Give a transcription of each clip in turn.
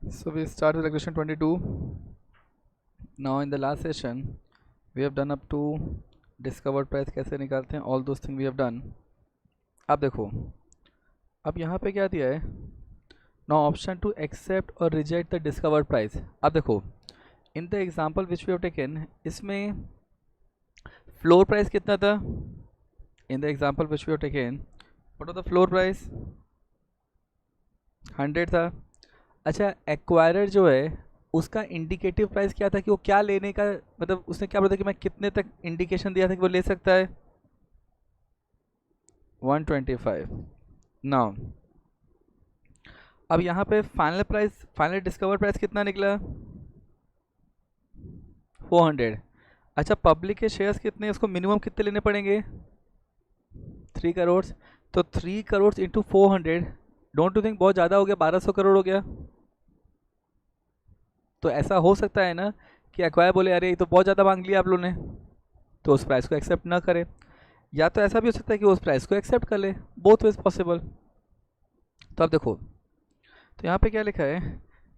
So we start with question 22. Now in the last session we have done up to discovered price कैसे निकालते हैं, all those things we have done. अब देखो, अब यहाँ पे क्या दिया है, now option to accept or reject the discovered price. अब देखो, in the example which we have taken, इसमें floor price कितना था? In the example which we have taken, what was the floor price? 100 था. अच्छा, एक्वायरर जो है उसका इंडिकेटिव प्राइस क्या था, कि वो क्या लेने का, मतलब उसने क्या बोला था कि मैं कितने तक इंडिकेशन दिया था कि वो ले सकता है? 125. नाउ अब यहाँ पे final price, final discover price कितना निकला? 400. अच्छा, पब्लिक के शेयर्स कितने, उसको मिनिमम कितने लेने पड़ेंगे? 3 करोड़. तो 3 crore into 400, don't you think बहुत ज़्यादा हो गया? 1200 करोड़ हो गया. तो ऐसा हो सकता है ना कि एक्वायर बोले अरे ये तो बहुत ज़्यादा मांग लिया आप लोगों ने, तो उस प्राइस को एक्सेप्ट ना करे. या तो ऐसा भी हो सकता है कि उस प्राइस को एक्सेप्ट कर ले. Both ways possible. तो अब देखो, तो यहाँ पे क्या लिखा है,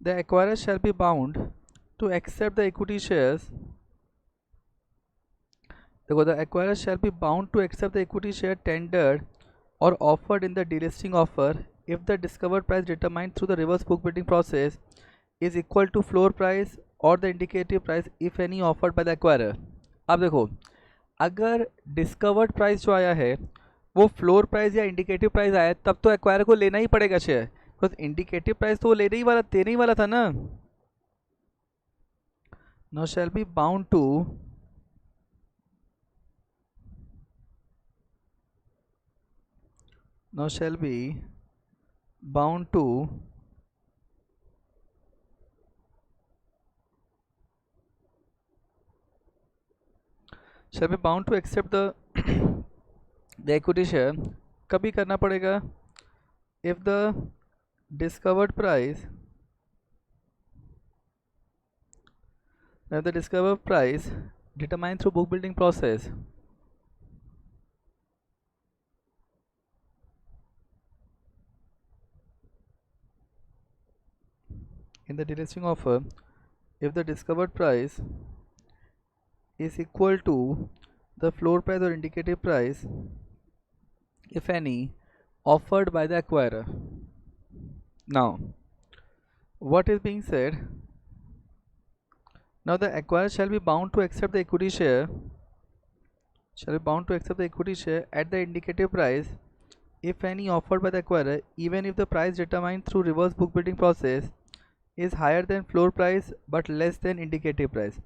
the acquirer shall be bound to accept the equity shares. देखो, the acquirer shall be bound to accept the equity share tendered or offered in the delisting offer if the discovered price determined through the reverse book building process is equal to floor price or the indicative price if any offered by the acquirer. अब देखो, अगर discovered price जो आया है वो floor price या indicative price आया है, तब तो एक्वायर को लेना ही पड़ेगा शेयर, बिकॉज इंडिकेटिव प्राइस तो वो लेने ही वाला, देने ही वाला था ना. No shall be bound to now shall be bound to shall be bound to accept the the equity share. कभी करना पड़ेगा if the discovered price, if the discovered price determined through book building process in the delisting offer, if the discovered price is equal to the floor price or indicative price if any offered by the acquirer. Now what is being said, now the acquirer shall be bound to accept the equity share, shall be bound to accept the equity share at the indicative price if any offered by the acquirer, even if the price determined through reverse book building process is higher than floor price but less than indicative price.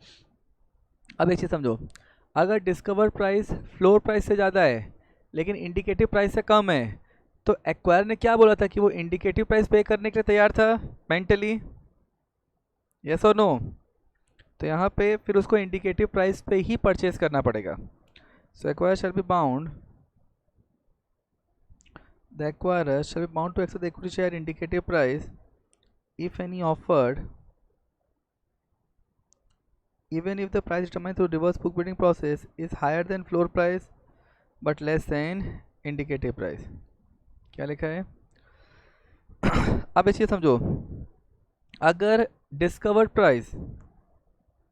अब एक चीज़ समझो, अगर discover price floor price से ज़्यादा है लेकिन indicative price से कम है, तो एक्वायर ने क्या बोला था कि वो इंडिकेटिव प्राइस पे करने के लिए तैयार था मेंटली, यस और नो? तो यहाँ पे फिर उसको इंडिकेटिव प्राइस पे ही परचेज करना पड़ेगा. So acquire shall be bound, the acquirer shall be bound to accept the equity share indicative price if any offered, even if the price determined through reverse book building process is higher than floor price but less than indicative price. क्या लिखा है? अब इसे समझो, अगर discovered price,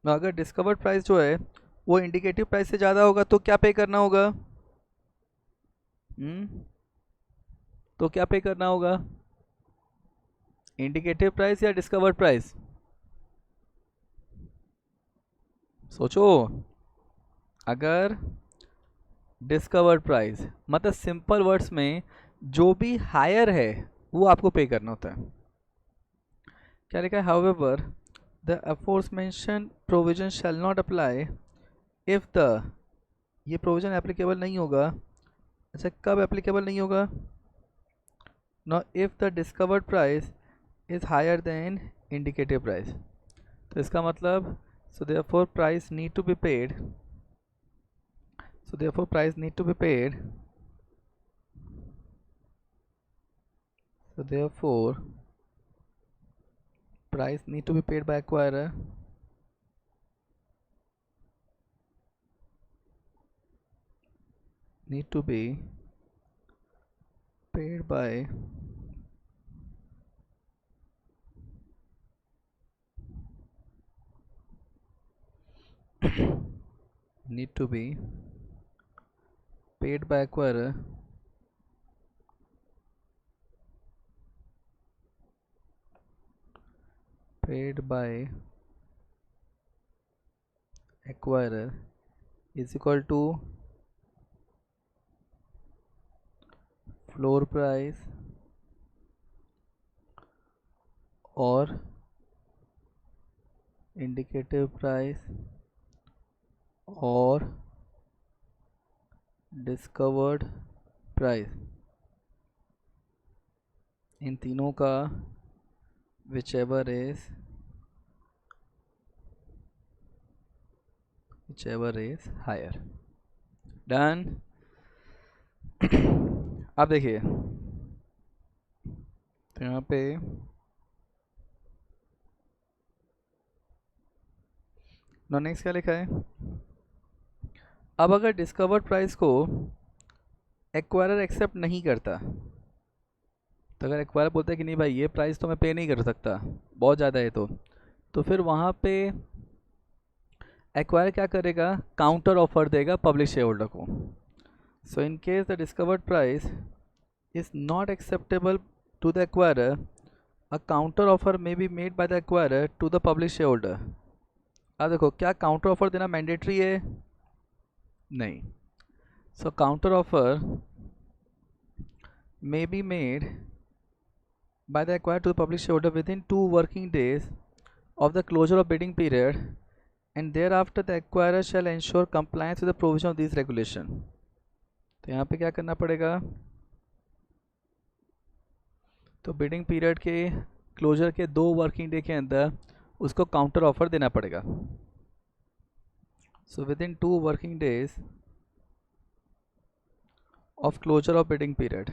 अगर discovered price जो है वो इंडिकेटिव प्राइस से ज़्यादा होगा तो क्या पे करना होगा? तो क्या पे करना होगा, इंडिकेटिव प्राइस या डिस्कवर्ड प्राइस? सोचो, अगर डिस्कवर्ड प्राइस मतलब सिंपल वर्ड्स में जो भी हायर है वो आपको पे करना होता है. क्या लिखा है? However the aforementioned provision shall not apply if the, ये प्रोविजन एप्लीकेबल नहीं होगा. अच्छा, कब एप्लीकेबल नहीं होगा? No if the discovered price is higher than indicative price. तो इसका मतलब, so therefore price need to be paid, so therefore price need to be paid, so therefore price need to be paid by acquirer need to be paid by need to be paid by acquirer is equal to floor price or indicative price और discovered price, इन तीनों का whichever is higher. Done. अब देखिए तो यहाँ पे next क्या लिखा है, अब अगर डिस्कवर्ड प्राइस को एक्वायरर एक्सेप्ट नहीं करता, तो अगर एक्वायरर बोलता है कि नहीं भाई ये प्राइस तो मैं पे नहीं कर सकता, बहुत ज़्यादा है, तो फिर वहाँ पे एक्वायर क्या करेगा, काउंटर ऑफर देगा पब्लिक शेयर होल्डर को. So in case the discovered price is not acceptable to the acquirer, a counter offer may be made by the acquirer to the public share holder. अब देखो क्या counter offer देना mandatory है? नहीं. So counter offer may be made by the acquirer to the public shareholder within 2 working days of the closure of bidding period, and thereafter the acquirer shall ensure compliance with the provision of these regulation. तो यहाँ पे क्या करना पड़ेगा, तो bidding period के closure के 2 working day के अंदर उसको काउंटर ऑफर देना पड़ेगा. So within 2 working days of closure of bidding period.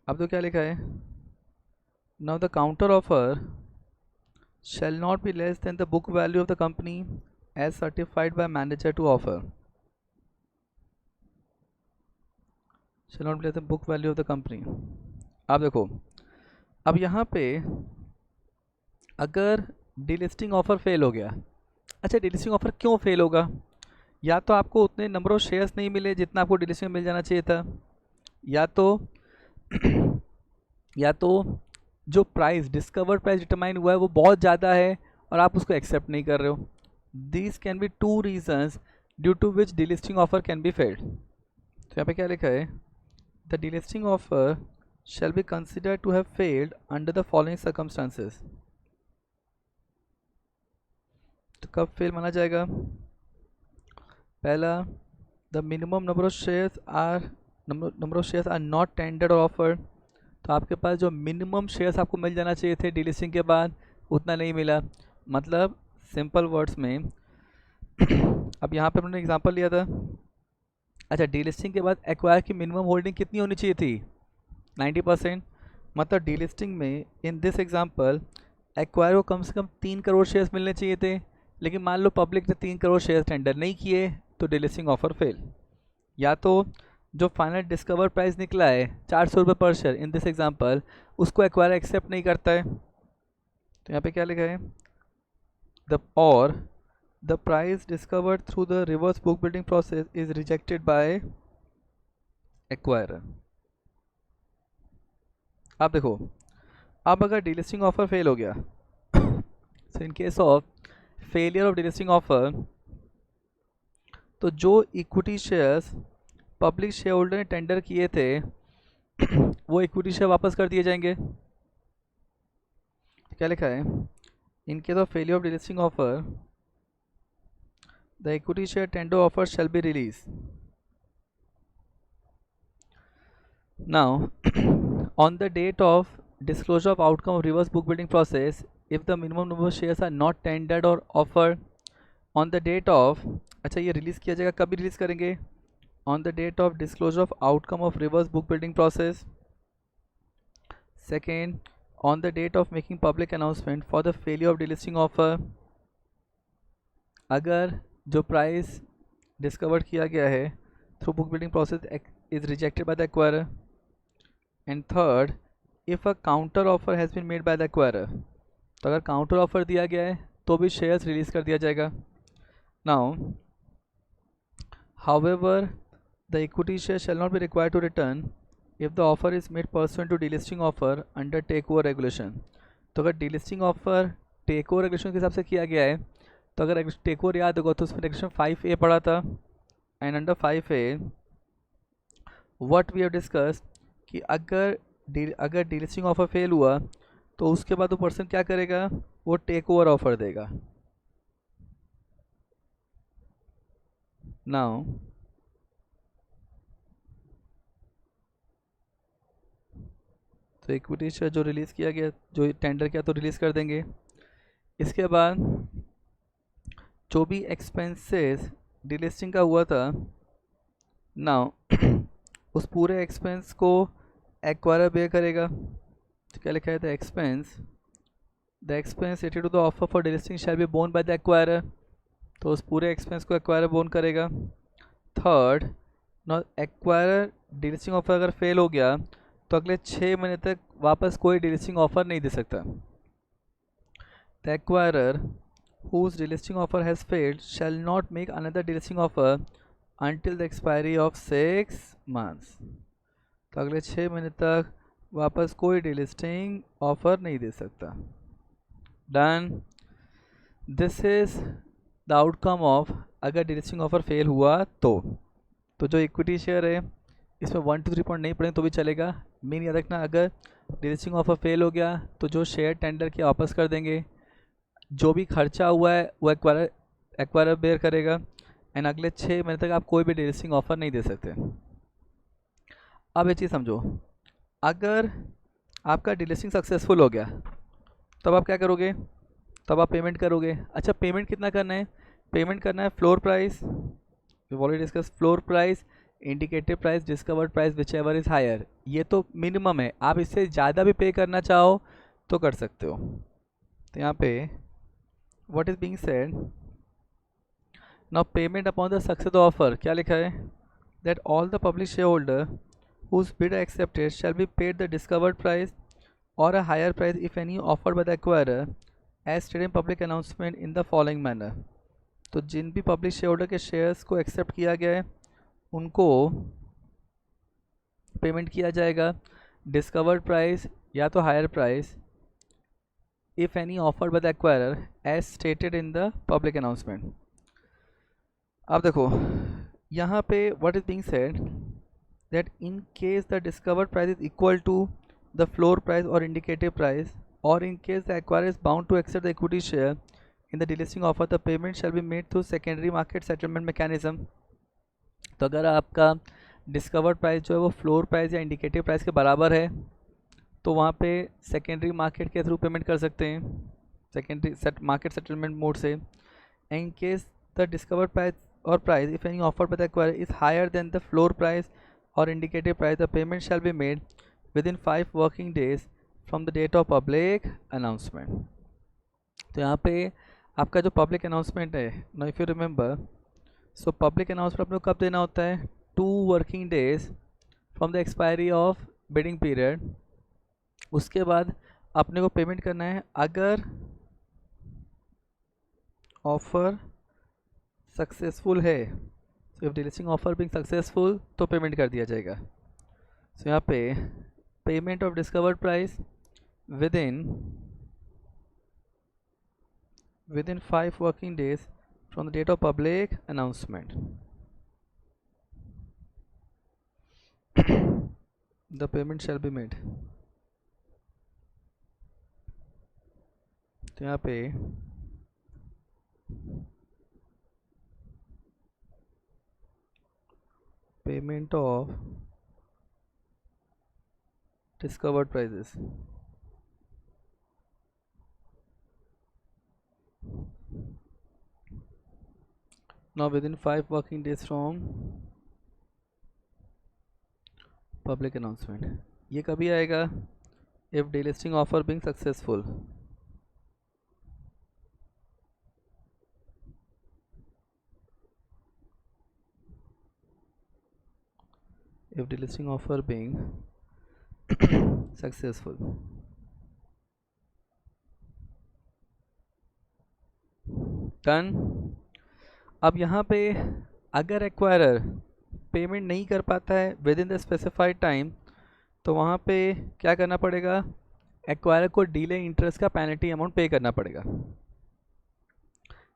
अब तो क्या लिखा है, now the counter offer shall not be less than the book value of the company as certified by manager to offer. Shall not be less than book value of the company. अब देखो, अब यहाँ पे अगर delisting offer fail हो गया, अच्छा delisting offer क्यों फेल होगा, या तो आपको उतने नंबर ऑफ शेयर्स नहीं मिले जितना आपको डिलिस्टिंग मिल जाना चाहिए था, या तो जो प्राइस डिस्कवर्ड प्राइस डिटरमाइन हुआ है वो बहुत ज़्यादा है और आप उसको एक्सेप्ट नहीं कर रहे हो. These can be 2 reasons due to which delisting offer can be failed. तो यहाँ पे क्या लिखा है, the delisting offer shall be considered to have failed under the following circumstances. तो कब फेल माना जाएगा, पहला, the minimum number of shares are not tendered और ऑफर्ड. तो आपके पास जो मिनिमम शेयर्स आपको मिल जाना चाहिए थे डिलिस्टिंग के बाद उतना नहीं मिला. मतलब सिंपल वर्ड्स में अब यहाँ पे हमने एग्जांपल लिया था, अच्छा डिलिस्टिंग के बाद एक्वायर की मिनिमम होल्डिंग कितनी होनी चाहिए थी, 90%. मतलब डिलिस्टिंग में इन दिस एग्जांपल एक्वायर को कम से कम 3 करोड़ शेयर्स मिलने चाहिए थे, लेकिन मान लो पब्लिक ने 3 करोड़ शेयर्स टेंडर नहीं किए तो डिलिस्टिंग ऑफर फेल. या तो जो फाइनल डिस्कवर प्राइस निकला है 400 रुपये per share in this example, उसको एक्वायर एक्सेप्ट नहीं करता है. तो यहाँ पे क्या लिखा है, the price discovered through the reverse book building process is rejected by acquirer. अब देखो, अब अगर डिलिस्टिंग ऑफर फेल हो गया, so in case of failure of delisting offer, तो जो equity shares public share holder ने टेंडर किए थे वो इक्विटी शेयर वापस कर दिए जाएंगे. क्या लिखा है, in case of failure of delisting offer the equity share tender offer shall be release. Now on the date of disclosure of outcome of reverse book building process, if the minimum number of shares are not tendered or offered on the date of, अच्छा ये release किया जाएगा, कभी release करेंगे, on the date of disclosure of outcome of reverse book building process. Second, on the date of making public announcement for the failure of delisting offer, अगर जो price discover किया गया है through book building process is rejected by the acquirer. And third, if a counter offer has been made by the acquirer, तो अगर counter offer दिया गया है तो भी शेयर्स रिलीज़ कर दिया जाएगा. Now, however, the equity share shall not be required to return if the offer is made pursuant to delisting offer under takeover regulation. तो अगर delisting offer takeover regulation के हिसाब से किया गया है, तो अगर takeover याद होगा तो उसमें regulation 5A पढ़ा था, and under 5A what we have discussed कि अगर delisting offer fail हुआ तो उसके बाद वो पर्सन क्या करेगा, वो takeover offer देगा. Now तो इक्विटी शेयर जो रिलीज़ किया गया, जो टेंडर किया तो रिलीज़ कर देंगे. इसके बाद जो भी एक्सपेंसेस डिलिस्टिंग का हुआ था, नाउ उस पूरे एक्सपेंस को एक्वायरर बेयर करेगा. तो क्या लिखा है, the expense related to the offer for delisting shall be borne by the acquirer. तो उस पूरे एक्सपेंस को एक्वायरर बोर्न करेगा. Third, now acquirer delisting offer अगर फेल हो गया तो अगले 6 महीने तक वापस कोई डिलिस्टिंग ऑफर नहीं दे सकता. The acquirer whose delisting offer has failed shall not make another delisting offer until the expiry of 6 months. तो अगले 6 महीने तक वापस कोई डिलिस्टिंग ऑफर नहीं दे सकता. Done. This is the outcome of अगर डिलिस्टिंग ऑफर फेल हुआ तो जो इक्विटी शेयर है इसमें 1 to 3 पॉइंट नहीं पड़े तो भी चलेगा. मेन याद रखना, अगर डिलिस्टिंग ऑफर फेल हो गया तो जो शेयर टेंडर किया वापस कर देंगे, जो भी खर्चा हुआ है वो एक्वायरर बेयर करेगा, एंड अगले 6 महीने तक आप कोई भी डिलिस्टिंग ऑफर नहीं दे सकते. अब ये चीज़ समझो, अगर आपका डिलिस्टिंग सक्सेसफुल हो गया तब आप क्या करोगे, तब आप पेमेंट करोगे. अच्छा, पेमेंट कितना करना है, पेमेंट करना है floor price, we already discuss, floor price, indicative price, discovered price, whichever is higher. ये तो मिनिमम है, आप इससे ज़्यादा भी पे करना चाहो तो कर सकते हो. तो यहाँ पे what is being said, now payment upon the success of the offer, क्या लिखा है, that all the public shareholder whose bid are accepted shall be paid the discovered price or a higher price if any offered by the acquirer as stated in public announcement in the following manner. तो जिन भी public share holder के shares को accept किया गया है उनको payment किया जाएगा डिस्कवर्ड प्राइस या तो higher price if any offered by the acquirer as stated in the public announcement. अब देखो यहाँ पे what is being said that in case the discovered price is equal to the floor price or indicative price, or in case the acquirer is bound to accept the equity share in the delisting offer, the payment shall be made through secondary market settlement mechanism. तो अगर आपका discovered price जो है वो floor price या indicative price के बराबर है तो वहाँ पे सेकेंडरी मार्केट के थ्रू पेमेंट कर सकते हैं, सेकेंडरी मार्केट सेटलमेंट मोड से. In case the discovered price और price if any offer by the acquirer is higher than the floor price और indicative price, the payment shall be made within 5 working days from the date of public announcement. तो यहाँ पे आपका जो public announcement है, know if you remember, so public announcement अपने को कब देना होता है, 2 working days from the expiry of bidding period. उसके बाद अपने को पेमेंट करना है अगर ऑफर सक्सेसफुल है. So if delisting offer being successful तो पेमेंट कर दिया जाएगा. सो यहाँ पे payment of discovered price within 5 working days from the date of public announcement, the payment shall be made. तो यहाँ पे payment of discovered prices, now within 5 working days from public announcement. ये कभी आएगा, if delisting offer being successful. if delisting offer being successful. Done. अब यहाँ पे अगर एक्वायरर पेमेंट नहीं कर पाता है with in the specified time, तो वहाँ पे क्या करना पड़ेगा, एक्वायरर को डिले इंटरेस्ट का पेनल्टी अमाउंट पे करना पड़ेगा.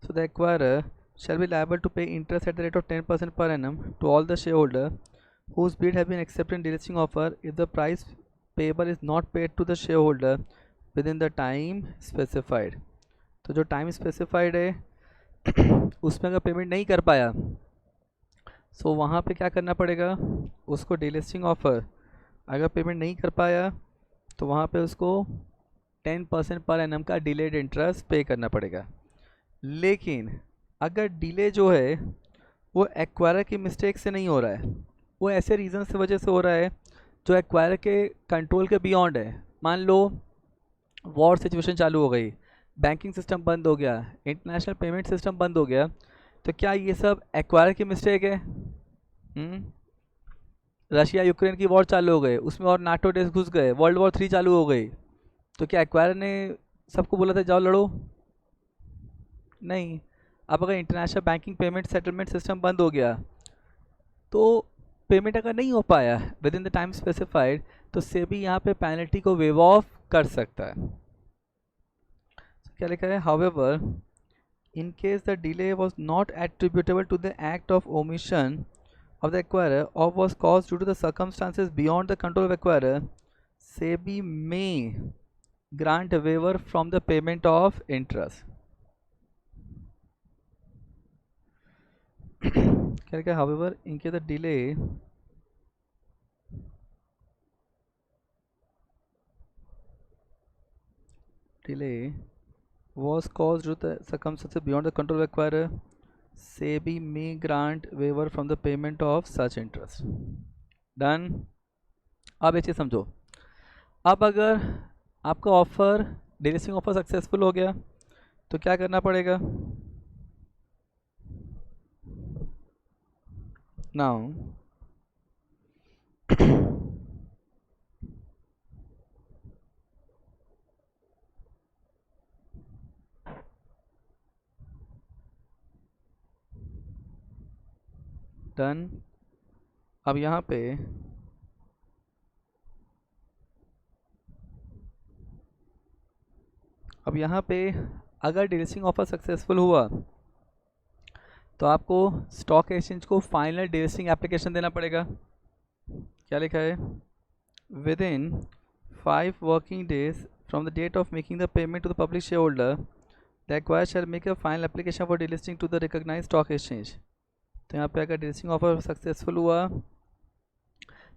So the acquirer shall be liable to pay interest at the rate of 10% per annum to all the shareholder whose bid have been accepted in delisting offer if the price payable is not paid to the shareholder within the time specified. तो जो time specified है उसमें अगर payment नहीं कर पाया, सो वहाँ पे क्या करना पड़ेगा, उसको डिलिस्टिंग ऑफर अगर पेमेंट नहीं कर पाया तो वहाँ पे उसको 10% पर एनम का डिलेड इंटरेस्ट पे करना पड़ेगा. लेकिन अगर डिले जो है वो एक्वायरर की मिस्टेक से नहीं हो रहा है, वो ऐसे रीज़न से वजह से हो रहा है जो एक्वायरर के कंट्रोल के बियॉन्ड है. मान लो वॉर सिचुएशन चालू हो गई, बैंकिंग सिस्टम बंद हो गया, इंटरनेशनल पेमेंट सिस्टम बंद हो गया, तो क्या ये सब एक्वायरर की मिस्टेक है? रशिया यूक्रेन की वॉर चालू हो गई, उसमें और नाटो देश घुस गए, वर्ल्ड वॉर 3 चालू हो गई, तो क्या एक्वायरर ने सबको बोला था जाओ लड़ो? नहीं. अब अगर international banking payment settlement system बंद हो गया, तो पेमेंट अगर नहीं हो पाया with in the time specified, तो सेबी यहाँ पे पेनल्टी को वेव ऑफ कर सकता है. क्या लिखा है, however in case the delay was not attributable to the act of omission of the acquirer or was caused due to the circumstances beyond the control of acquirer, SEBI may grant a waiver from the payment of interest. However, in case the delay was caused due to the circumstances beyond the control of acquirer, SEBI may grant waiver from the payment of such interest. Done. अब एक चीज़ समझो, अब अगर आपका offer delisting offer successful हो गया तो क्या करना पड़ेगा? Now done. अब यहाँ पे अगर डिलिस्टिंग ऑफर सक्सेसफुल हुआ तो आपको स्टॉक एक्सचेंज को फाइनल डिलिस्टिंग एप्लीकेशन देना पड़ेगा. क्या लिखा है, within 5 working days from the date of making the payment to the public share holder the acquire shall make a final application for delisting to the recognised stock exchange. तो यहाँ पे अगर delisting offer successful हुआ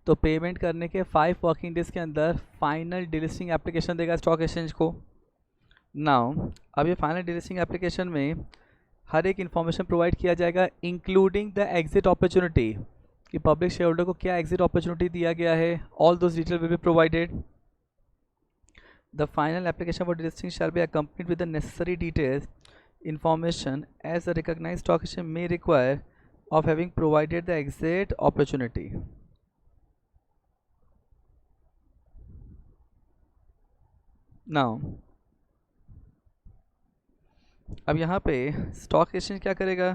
तो payment करने के 5 working days के अंदर फाइनल डिलिस्टिंग एप्लीकेशन देगा स्टॉक एक्सचेंज को. नाउ अब ये फाइनल डिलिस्टिंग एप्लीकेशन में हर एक इन्फॉर्मेशन प्रोवाइड किया जाएगा इंक्लूडिंग द एग्जिट अपॉर्चुनिटी, कि पब्लिक शेयर होल्डर को क्या एग्जिट अपॉर्चुनिटी दिया गया है. All those detail will be provided. The final application for delisting shall be accompanied with the necessary details information as the recognized stock exchange may require of having provided the exit opportunity. Now अब यहाँ पे stock exchange क्या करेगा,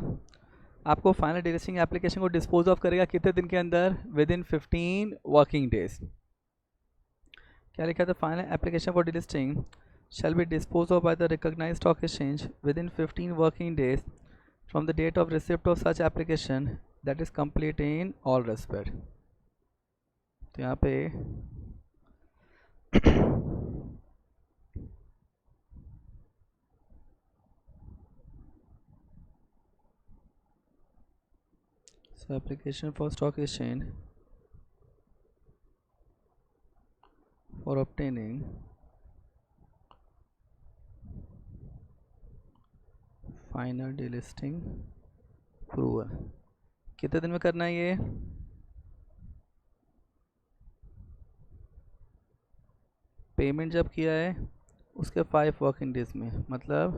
आपको final delisting application को dispose of करेगा कितने दिन के अंदर, विद इन 15 वर्किंग डेज. क्या लिखा था, final application for delisting shall be disposed of by the recognized stock exchange within 15 working days from the date of receipt of such application that is complete in all respect. तो यहाँ पे so application for stock exchange for obtaining final delisting approval कितने दिन में करना है ये, payment जब किया है उसके 5 वर्किंग डेज में. मतलब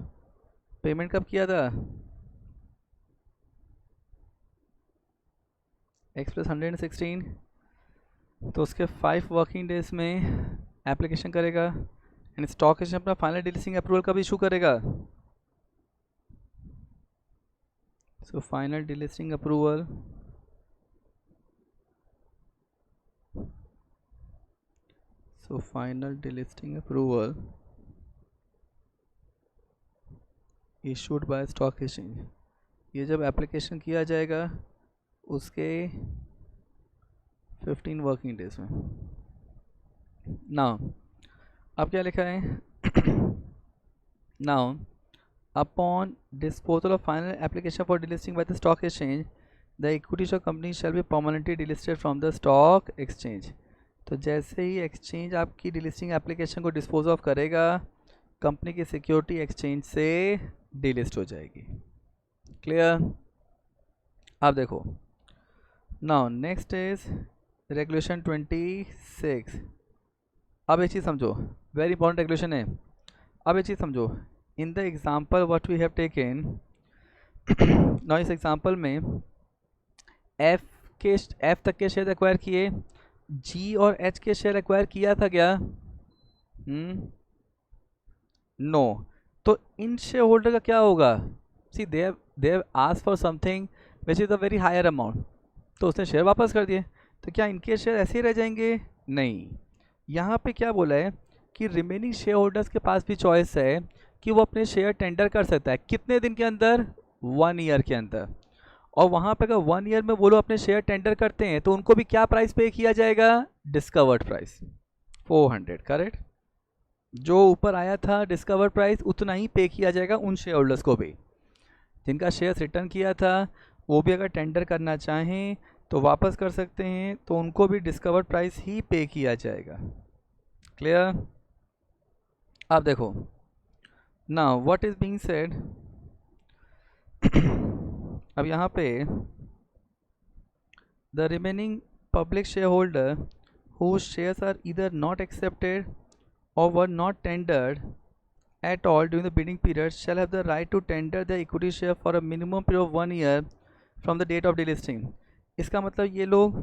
पेमेंट कब किया था, एक्सप्रेस 116, तो उसके 5 वर्किंग डेज में एप्लीकेशन करेगा एंड स्टॉक एक्सचेंज अपना फाइनल डिलिस्टिंग अप्रूवल कब इशू करेगा, So final delisting approval. So final delisting approval issued by stock exchange. ये जब एप्लीकेशन किया जाएगा उसके 15 वर्किंग डेज में. नाउ अब क्या लिखा है? Now upon disposal of final application for delisting by the stock exchange, the equity share company shall be permanently delisted from the stock exchange. तो जैसे ही एक्सचेंज आपकी डिलिस्टिंग एप्लीकेशन को डिस्पोज ऑफ करेगा, कंपनी की सिक्योरिटी एक्सचेंज से delist हो जाएगी. Clear? आप देखो. Now next is regulation 26. अब एक चीज़ समझो, वेरी इंपॉर्टेंट रेगुलेशन है. अब एक चीज़ समझो. In the example what we have taken, now इस एग्जाम्पल में एफ तक के शेयर एक्वायर किए, जी और एच के शेयर एक्वायर किया था क्या? नो. तो इन शेयर होल्डर का क्या होगा? See they have asked for something which is a very higher amount, तो उसने शेयर वापस कर दिए. तो क्या इनके शेयर ऐसे ही रह जाएंगे? नहीं. यहाँ पे क्या बोला है कि रिमेनिंग शेयर होल्डर्स के पास भी चॉइस है कि वो अपने शेयर टेंडर कर सकता है. कितने दिन के अंदर? 1 ईयर के अंदर. और वहाँ पे अगर 1 ईयर में वो लोग अपने शेयर टेंडर करते हैं तो उनको भी क्या प्राइस पे किया जाएगा? Discovered price 400. करेक्ट? जो ऊपर आया था डिस्कवर्ड प्राइस उतना ही पे किया जाएगा उन शेयर होल्डर्स को भी. जिनका शेयर रिटर्न किया था वो भी अगर टेंडर करना चाहें तो वापस कर सकते हैं, तो उनको भी डिस्कवर्ड प्राइस ही पे किया जाएगा. क्लियर? अब देखो. Now what is being said. अब यहाँ पे the remaining public share holder whose shares are either not accepted or were not tendered at all during the bidding period shall have the right to tender their equity share for a minimum period of 1 year from the date of delisting. इसका मतलब ये लोग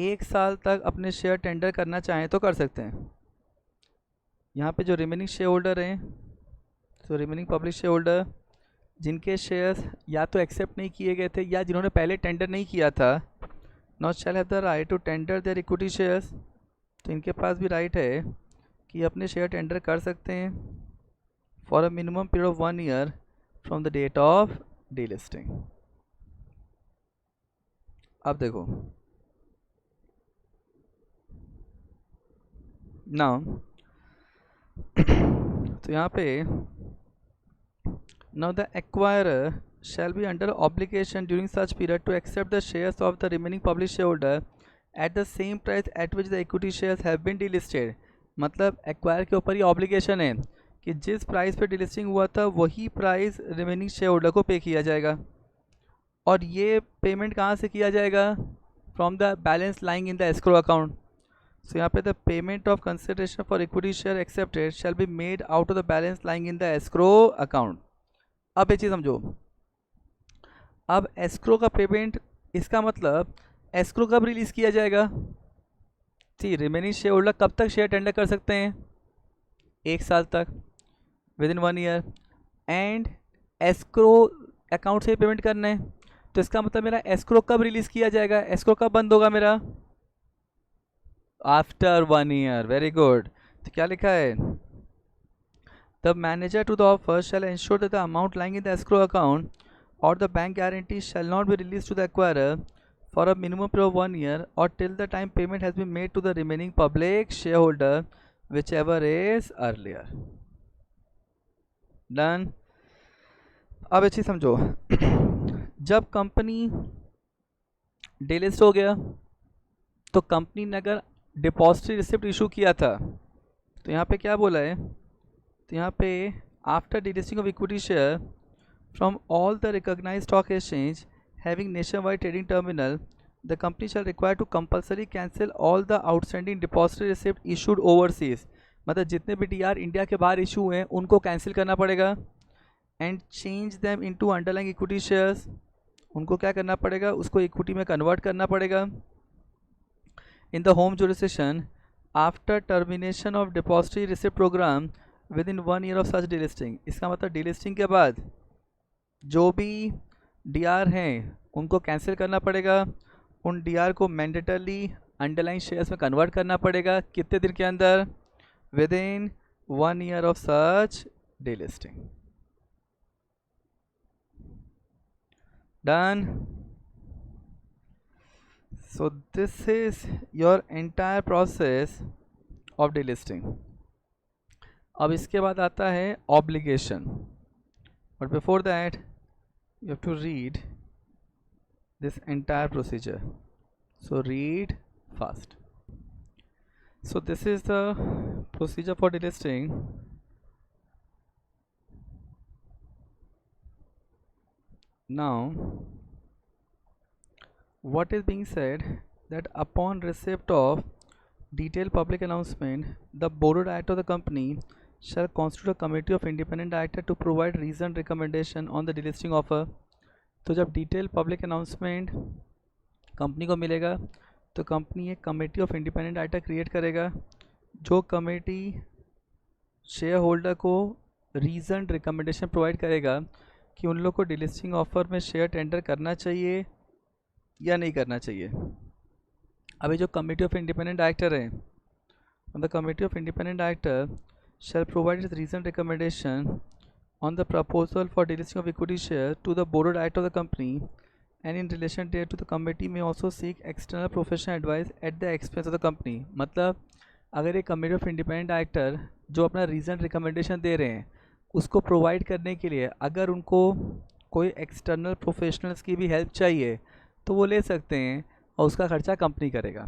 1 साल तक अपने share tender करना चाहें तो कर सकते हैं. यहाँ पे जो रिमेनिंग शेयर होल्डर हैं, तो रिमेनिंग पब्लिक शेयर होल्डर जिनके शेयर्स या तो एक्सेप्ट नहीं किए गए थे या जिन्होंने पहले टेंडर नहीं किया था, not shall have the right to tender their equity shares. तो इनके पास भी राइट है कि अपने शेयर टेंडर कर सकते हैं for a minimum period of 1 year from the date of delisting. अब देखो. नाउ तो यहाँ पे now the acquirer shall be under obligation during such period to accept the shares of the remaining public shareholder at the same price at which the equity shares have been delisted. मतलब acquire के ऊपर ही obligation है कि जिस price पे delisting हुआ था वही प्राइस रिमेनिंग शेयर होल्डर को पे किया जाएगा. और ये पेमेंट कहाँ से किया जाएगा? From the balance lying in the escrow account. So यहाँ पे the payment of consideration for equity share accepted shall be made out of the balance lying in the escrow account. अब ये चीज़ समझो. अब एस्क्रो का पेमेंट, इसका मतलब escrow कब रिलीज़ किया जाएगा? ठीक, रिमेनिंग शेयर होल्डर कब तक शेयर टेंडर कर सकते हैं? 1 साल तक, with in 1 year. And escrow account से पेमेंट करना है, तो इसका मतलब मेरा एस्क्रो कब रिलीज़ किया जाएगा? एस्क्रो कब बंद होगा मेरा? After 1 year. Very good. तो क्या लिखा है? The manager to the offer shall ensure that the amount lying in the escrow account or the bank guarantee shall not be released to the acquirer for a minimum period of 1 year or till the time payment has been made to the remaining public shareholder, whichever is earlier. Done. अब अच्छी समझो. जब company delist हो गया तो company ने अगर depository receipt issue किया था, तो यहाँ पे क्या बोला है? तो यहाँ पे after delisting of equity share from all the recognised stock exchange having nationwide trading terminal, the company shall require to compulsory cancel all the outstanding depository receipt issued overseas. मतलब जितने भी डीआर इंडिया के बाहर issue हुए हैं उनको cancel करना पड़ेगा. And change them into underlying equity shares. उनको क्या करना पड़ेगा? उसको इक्विटी में कन्वर्ट करना पड़ेगा. In the home jurisdiction after termination of depository receipt programme within 1 year of such delisting. इसका मतलब डिलिस्टिंग के बाद जो भी डीआर हैं उनको कैंसिल करना पड़ेगा, उन डीआर को मैंडेटरली अंडरलाइन शेयर्स में कन्वर्ट करना पड़ेगा। कितने दिन के अंदर? With in 1 year of such delisting. Done. So this is your entire process of delisting. अब इसके बाद आता है obligation, but before that you have to read this entire procedure. So read fast. So this is the procedure for delisting. Now what is being said that upon receipt of detailed public announcement, the board of directors of the company shall constitute a committee of independent directors to provide reasoned recommendation on the delisting offer. तो जब detail public announcement company को मिलेगा तो company एक committee of independent director create करेगा, जो committee share holder को reason recommendation provide करेगा कि उन लोग को डिलिस्टिंग ऑफर में शेयर टेंडर करना चाहिए या नहीं करना चाहिए। अभी जो कमेटी ऑफ इंडिपेंडेंट डायरेक्टर है, the committee of independent director shall provide its reasoned recommendation on the proposal for delisting of equity share to the board of directors of the company, and in relation thereto the committee may also seek external professional advice at the expense of the company। मतलब अगर एक committee of independent director जो अपना reason recommendation दे रहे हैं उसको provide करने के लिए अगर उनको कोई एक्सटर्नल प्रोफेशनल्स की भी हेल्प चाहिए तो वो ले सकते हैं और उसका खर्चा कंपनी करेगा।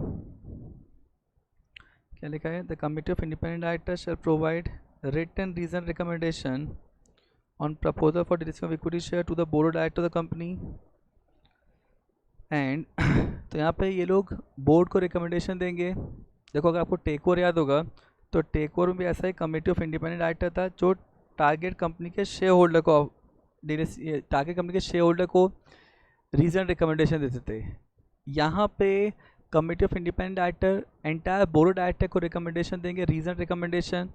क्या लिखा है? The committee of independent director shall provide written reason recommendation on proposal for delisting of equity share to the board of director of the company and तो यहाँ पे ये लोग बोर्ड को रिकमेंडेशन देंगे। देखो अगर आपको टेक ओवर याद होगा तो टेक ओवर में भी ऐसा ही कमेटी ऑफ इंडिपेंडेंट डायरेक्टर था जो टारगेट कंपनी के शेयर होल्डर को रीजन रिकमेंडेशन देते थे। यहाँ पे committee of independent director entire board of director को रिकमेंडेशन देंगे, रीजन रिकमेंडेशन,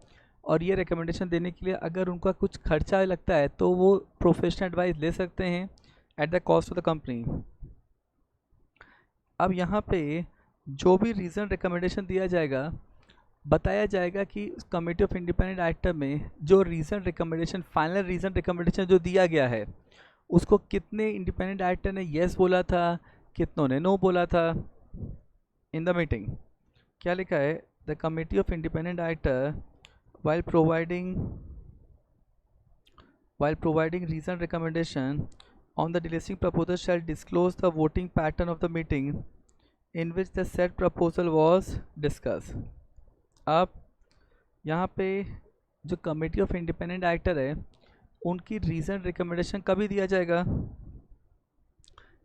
और ये रिकमेंडेशन देने के लिए अगर उनका कुछ खर्चा लगता है तो वो प्रोफेशनल एडवाइस ले सकते हैं at the cost of the company. अब यहाँ पे जो भी रीजन रिकमेंडेशन दिया जाएगा बताया जाएगा कि कमेटी ऑफ इंडिपेंडेंट डायरेक्टर में जो reason recommendation final reason recommendation जो दिया गया है उसको कितने इंडिपेंडेंट डायरेक्टर ने येस बोला था, कितनों ने नो बोला था इन द मीटिंग। क्या लिखा है? The committee of independent director while providing reasoned recommendation on the delisting proposal shall disclose the voting pattern of the meeting in which the said proposal was discussed। अब यहाँ पे जो committee of independent director है उनकी reason recommendation कभी दिया जाएगा?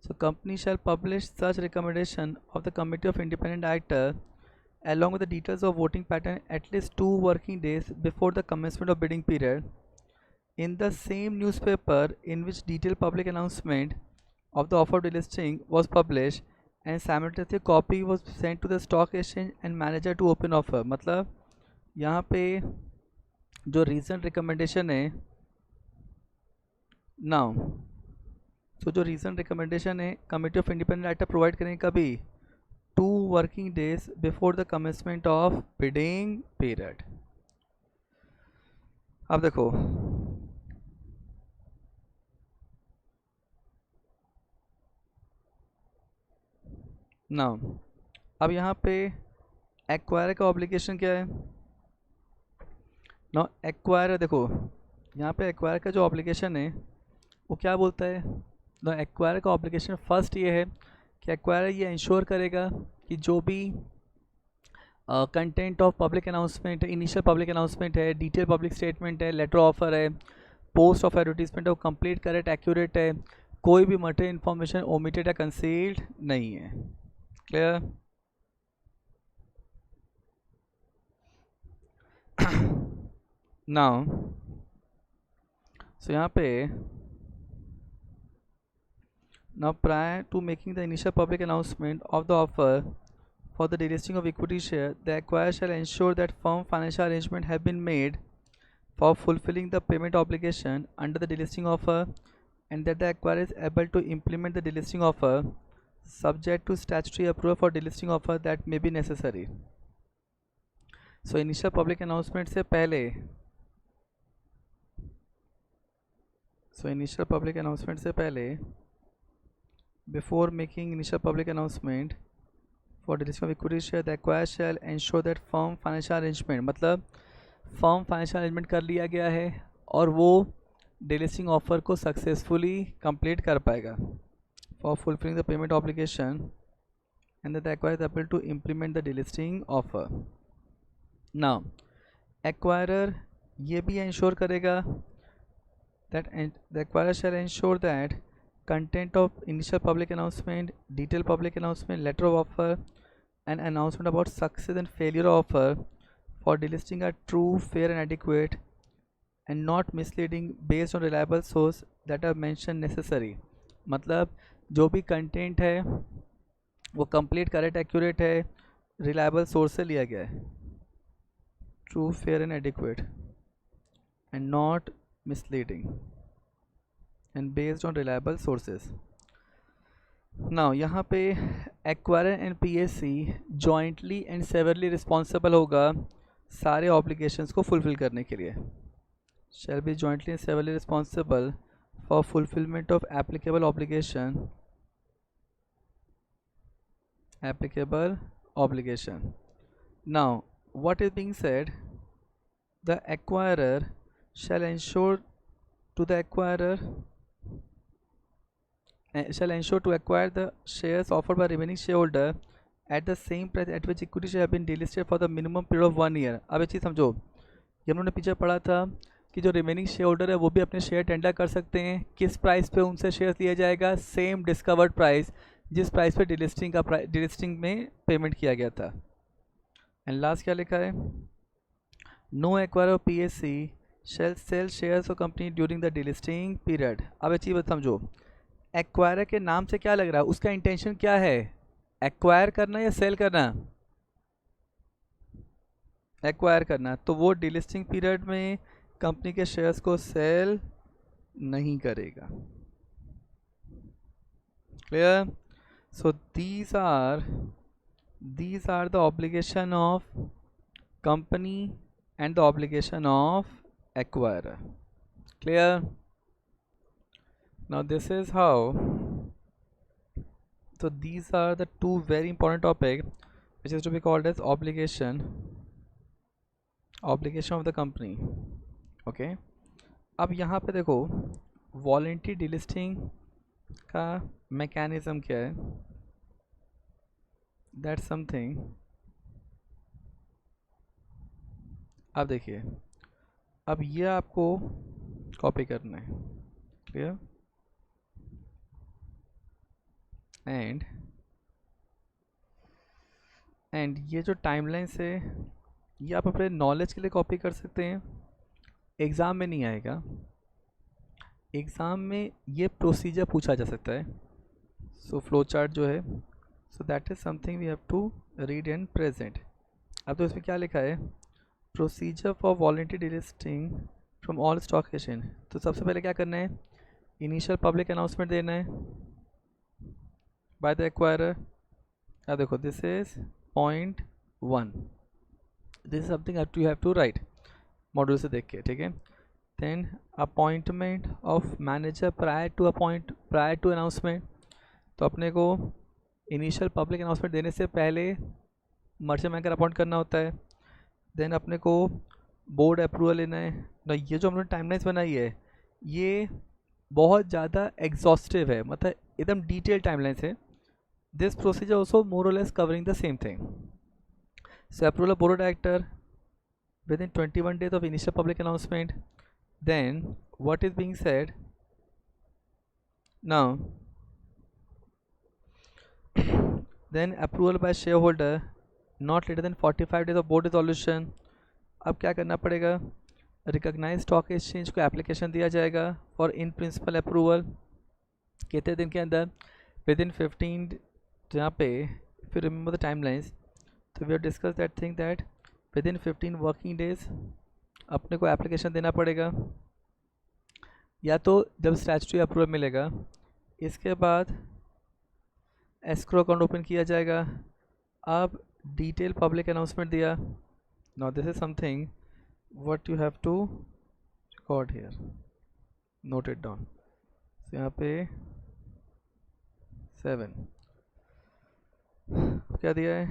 So company shall publish such recommendation of the committee of independent director along with the details of voting pattern at least 2 working days before the commencement of bidding period in the same newspaper in which detailed public announcement of the offer of delisting was published, and simultaneously copy was sent to the stock exchange and manager to open offer। मतलब यहाँ पे जो reason recommendation है now, तो जो reason recommendation है committee of independent director provide करेंगे कभी 2 working days before the commencement of bidding period। अब देखो ना, अब यहाँ पे एक्वायर का ऑब्लिगेशन क्या है ना? एक्वायर देखो यहाँ पे एक्वायर का जो ऑब्लिगेशन है वो क्या बोलता है ना? एक्वायर का ऑब्लिगेशन फर्स्ट ये है कि एक्वायर ये इंश्योर करेगा कि जो भी कंटेंट ऑफ पब्लिक अनाउंसमेंट है, इनिशियल पब्लिक अनाउंसमेंट है, डिटेल पब्लिक स्टेटमेंट है, लेटर ऑफर है, पोस्ट ऑफ एडवर्टीजमेंट है, वो कंप्लीट करेक्ट एक्यूरेट है, कोई भी मटेरियल इन्फॉर्मेशन ओमिटेड या कंसील्ड नहीं है। क्लियर? नाउ सो यहाँ पे now prior to making the initial public announcement of the offer for the delisting of equity share, the acquirer shall ensure that firm financial arrangement have been made for fulfilling the payment obligation under the delisting offer and that the acquirer is able to implement the delisting offer subject to statutory approval for delisting offer that may be necessary. So initial public announcement से पहले before making initial public announcement for delisting of equity share, the acquirer shall ensure that firm financial arrangement, मतलब firm financial arrangement कर लिया गया है और वो delisting offer को सक्सेसफुली कंप्लीट कर पाएगा for fulfilling the payment obligation and the acquire is able to implement the delisting offer. Now acquirer ये भी इंश्योर करेगा that the acquirer shall ensure that content of initial public announcement, detail public announcement, letter of offer and announcement about success and failure of offer for delisting are true, fair and adequate and not misleading based on reliable source that are mentioned necessary. मतलब जो भी content है वो complete, correct, accurate है, reliable source से लिया गया है. True, fair and adequate and not misleading and based on reliable sources. Now यहाँ पे acquirer and PSC jointly and severally responsible होगा सारे ऑब्लिगेशंस को फुलफिल करने के लिए. Shall be jointly and severally responsible for fulfilment of applicable obligation. Now what is being said, the acquirer shall ensure to acquire the shares offered by remaining shareholder at the same price at which equity share have been delisted for the minimum period of 1 year. अब ये चीज़ समझो, ये हम लोगों ने पीछे पढ़ा था कि जो रिमेनिंग शेयर होल्डर है वो भी अपने शेयर टेंडर कर सकते हैं. किस प्राइस पे उनसे शेयर लिया जाएगा? सेम डिस्कवर्ड प्राइस जिस प्राइस पे डिलिस्टिंग में पेमेंट किया गया था. एंड लास्ट क्या लिखा है, no acquirer PSC shall sell shares of company during the delisting period. अब ये चीज़ समझो, एक्वायरर के नाम से क्या लग रहा है, उसका इंटेंशन क्या है, एक्वायर करना या सेल करना? एक्वायर करना. तो वो डिलिस्टिंग पीरियड में कंपनी के शेयर्स को सेल नहीं करेगा. Clear? So these are the obligation of company and the obligation of acquirer. Clear? Now this is how, so these are the two very important topic which is to be called as obligation of the company. Okay, अब यहाँ पे देखो voluntary delisting का mechanism क्या है, that's something. अब देखिए, अब ये आपको कॉपी करना है. क्लियर? एंड ये जो टाइमलाइंस है ये आप अपने नॉलेज के लिए कॉपी कर सकते हैं. एग्ज़ाम में नहीं आएगा. एग्ज़ाम में ये प्रोसीजर पूछा जा सकता है. सो फ्लो चार्ट जो है, so that is something we have to read and present. अब तो इसमें क्या लिखा है, procedure for voluntary delisting from all stock exchange. तो सबसे पहले क्या करना है, इनिशियल पब्लिक अनाउंसमेंट देना है by the acquirer. अब देखो, this is point 1. this is something that you have to write module से देख के. ठीक है? then appointment of manager prior to announcement. तो अपने को इनिशियल पब्लिक अनाउंसमेंट देने से पहले मर्चेंट बैंकर अपॉइंट करना होता है. देन अपने को बोर्ड अप्रूवल लेना है. ना ये जो हमने टाइमलाइंस बनाई है ये बहुत ज़्यादा एग्जॉस्टिव है, मतलब एकदम डिटेल टाइमलाइंस है. दिस प्रोसीजर ऑल्सो मोर और less covering the same thing. So approval of board of director within 21 days of initial public announcement. Then what is being said now, then approval by shareholder not later than 45 days of board resolution. अब क्या करना पड़ेगा, recognise stock exchange को application दिया जाएगा for in principle approval. कितने दिन के अंदर, विद इन 15. जहाँ पे फिर रिमेंबर द टाइमलाइंस, तो we have discuss that thing that within 15 working days अपने को एप्लीकेशन देना पड़ेगा. या तो जब स्टैट्यूटरी अप्रूवल मिलेगा इसके बाद एस्क्रो अकाउंट ओपन किया जाएगा। अब डिटेल पब्लिक अनाउंसमेंट दिया। Now this is something what you have to record here, note it down. यहाँ पे 7 क्या दिया है,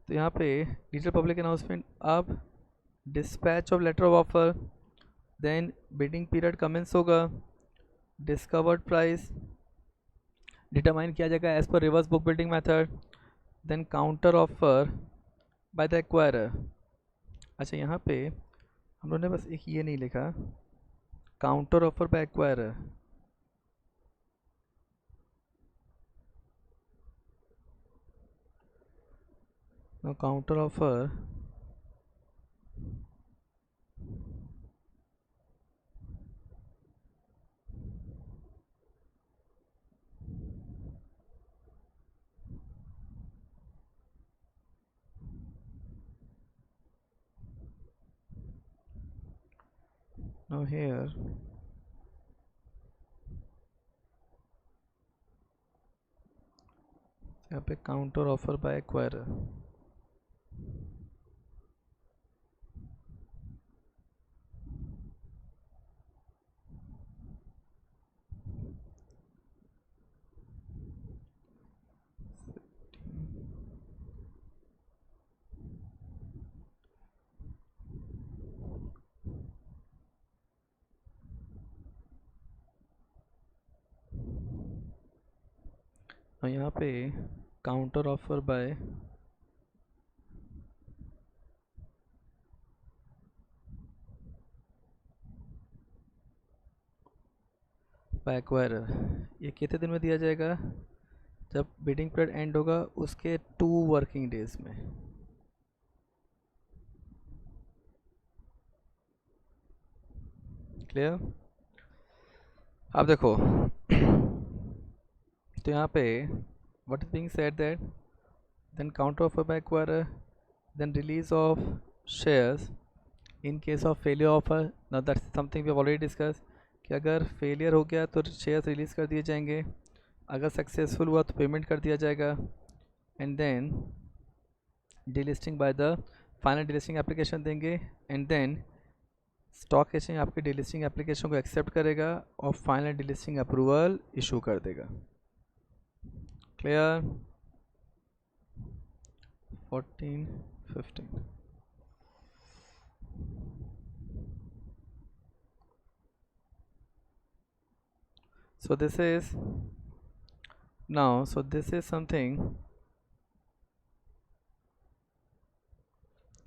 तो यहाँ पे डिटेल पब्लिक अनाउंसमेंट। अब dispatch of letter of offer, then bidding period commence होगा, डिस्कवर्ड प्राइस डिटरमाइन किया जाएगा as per reverse book building method, then counter offer by the acquirer. अच्छा यहाँ पे हम लोगों ने बस एक ये नहीं लिखा, counter offer by acquirer. Now counter offer now here यहाँ पे काउंटर ऑफर बाय एक्वायरर। और यहाँ पे काउंटर ऑफर बाय एक्वायरर, ये कितने दिन में दिया जाएगा, जब बिडिंग पीरियड एंड होगा उसके 2 वर्किंग डेज में। क्लियर। अब देखो तो यहाँ पे what is being said that then counter offer by acquirer, then release of shares in case of failure offer. Now that's something we have already discuss कि अगर फेलियर हो गया तो शेयर्स रिलीज़ कर दिए जाएंगे, अगर सक्सेसफुल हुआ तो पेमेंट कर दिया जाएगा। And then delisting by the final delisting application देंगे, एंड देन स्टॉक एक्सचेंज आपके डीलिस्टिंग एप्लीकेशन को एक्सेप्ट करेगा और फाइनल डीलिस्टिंग अप्रूवल इशू कर देगा। Clear. 14, 15 so this is now, so this is something,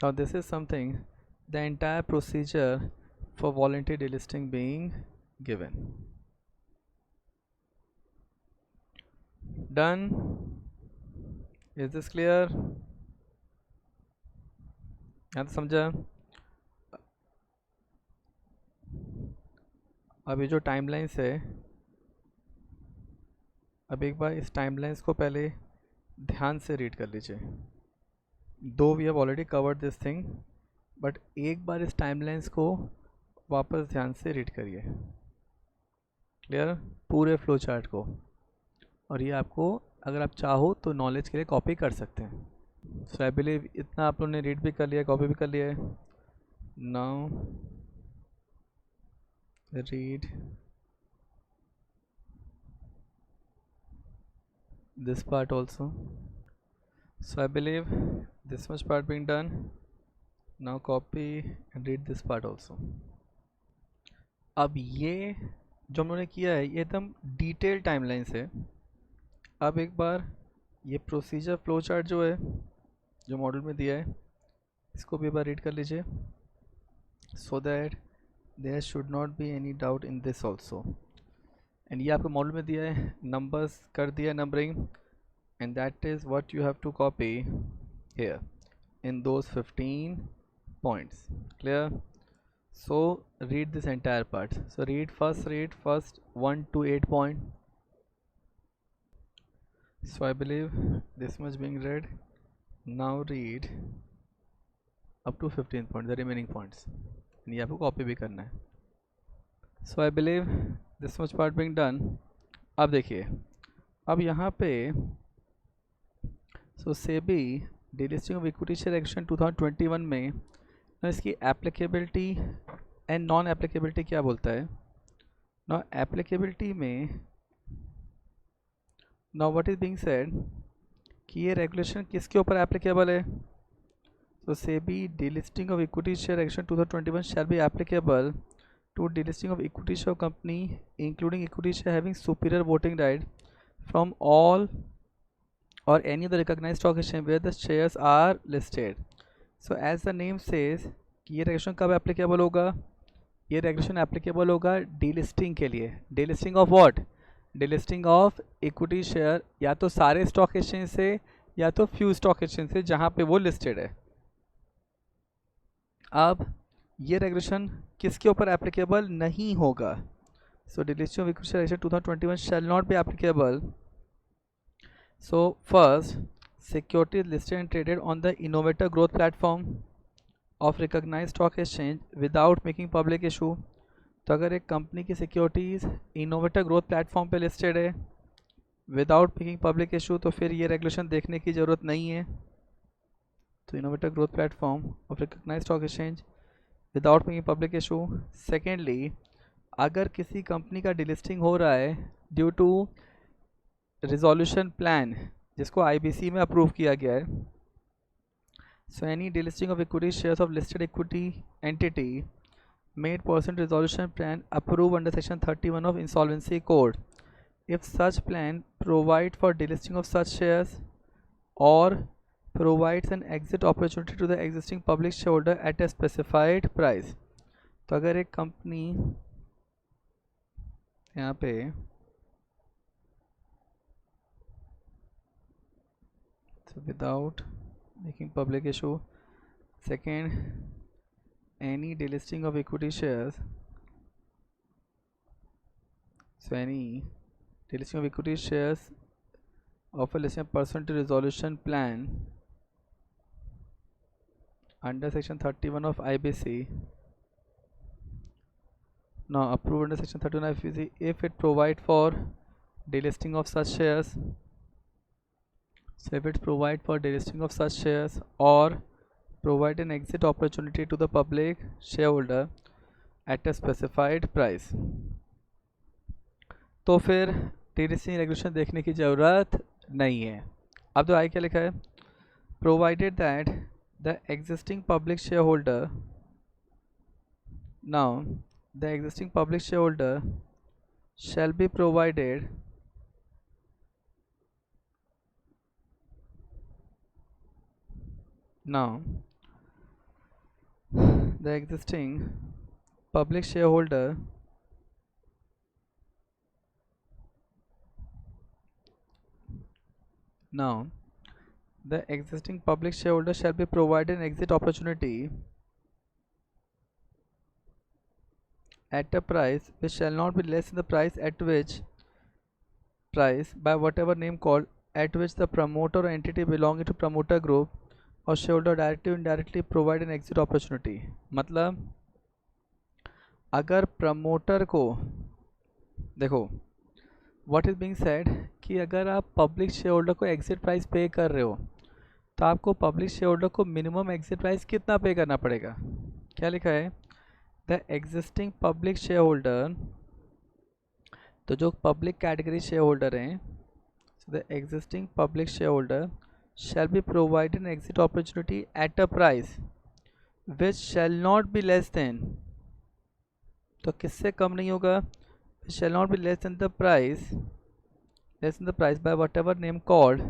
now this is something, the entire procedure for voluntary delisting being given. Done. Is this clear? यहाँ तो समझा। अब ये जो टाइमलाइंस है, अब एक बार इस टाइमलाइंस को पहले ध्यान से रीड कर लीजिए। Though we have already covered this thing, but एक बार इस टाइमलाइंस को वापस ध्यान से रीड करिए। क्लियर, पूरे फ्लो चार्ट को। और ये आपको अगर आप चाहो तो नॉलेज के लिए कॉपी कर सकते हैं। सो आई बिलीव इतना आप लोगों ने रीड भी कर लिया, कॉपी भी कर लिया है। Now read this part also. So I believe this much part being done. Now copy and read this part also. अब ये जो हम लोगों ने किया है ये एकदम डिटेल टाइमलाइन से। अब एक बार ये प्रोसीजर फ्लो चार्ट जो है जो मॉडल में दिया है इसको भी एक बार रीड कर लीजिए, so that there should not be any doubt in this also. And ये आपको मॉडल में दिया है, नंबर्स कर दिया numbering, and that is what you have to copy here in those 15 points. Clear? So read this entire part. So read first 1 to 8 point. So I believe this much being read. Now read up to 15 points, the remaining points, and you have to copy भी करना है. So I believe this much part being done. अब देखिए, अब यहाँ पे SEBI delisting of equity share action 2021 में ना इसकी एप्लीकेबिलिटी एंड नॉन एप्लीकेबिलिटी क्या बोलता है। ना एप्लीकेबिलिटी में now what is being said कि ये रेगुलेशन किसके ऊपर एप्लीकेबल है। तो SEBI delisting of equity share action 2021 shall be applicable to delisting of equity share company including equity share having superior voting right from all or any of the recognized stock exchange where the shares are listed. So as the name says कि ये regulation कब applicable होगा। ये regulation applicable होगा delisting के लिए। Delisting of what? Delisting of equity share या तो सारे स्टॉक एक्सचेंज से या तो फ्यू स्टॉक एक्सचेंज से जहाँ पे वो लिस्टेड है। अब ये रेगुलेशन किसके ऊपर एप्लीकेबल नहीं होगा। So deletion of equity share action 2021 shall not be applicable. So first, securities listed and traded on the innovator growth platform of recognised stock exchange without making public issue. तो अगर एक कंपनी की securities innovator growth platform पे listed है without making public issue तो फिर ये रेगुलेशन देखने की ज़रूरत नहीं है। तो innovator growth platform of recognised stock exchange without making public issue. Secondly, अगर किसी कंपनी का डिलिस्टिंग हो रहा है ड्यू टू रिजोल्यूशन प्लान जिसको आईबीसी में अप्रूव किया गया है। So any delisting of equity shares of listed equity entity made person resolution plan approve under section 31 of insolvency code if such plan provide for delisting of such shares और provides an exit opportunity to the existing public shareholder at a specified price। तो अगर एक company यहाँ पे without making public issue, second, any delisting of equity shares, so any delisting of equity shares of a listed pursuant to resolution plan under section 31 of IBC, now approved under section 31 of IBC if it provide for delisting of such shares, so if it provide for delisting of such shares or provide an exit opportunity to the public shareholder at a specified price, तो फिर delisting regulation देखने की ज़रूरत नहीं है। अब तो आई क्या लिखा है, provided that the existing public shareholder, now the existing public shareholder shall be provided now the existing public shareholder now the existing public shareholder shall be provided an exit opportunity at a price which shall not be less than the price at which price by whatever name called at which the promoter or entity belonging to promoter group और shareholder directly indirectly provide an exit opportunity. मतलब अगर promoter को देखो what is being said कि अगर आप public share holder को exit price पे कर रहे हो तो आपको पब्लिक शेयर होल्डर को मिनिमम एग्जिट प्राइस कितना पे करना पड़ेगा। क्या लिखा है, the existing public share holder, तो जो पब्लिक कैटेगरी शेयर होल्डर हैं, the existing public share holder shall be provided an exit opportunity at a price which shall not be less than, तो किससे कम नहीं होगा, shall not be less than the price by whatever name called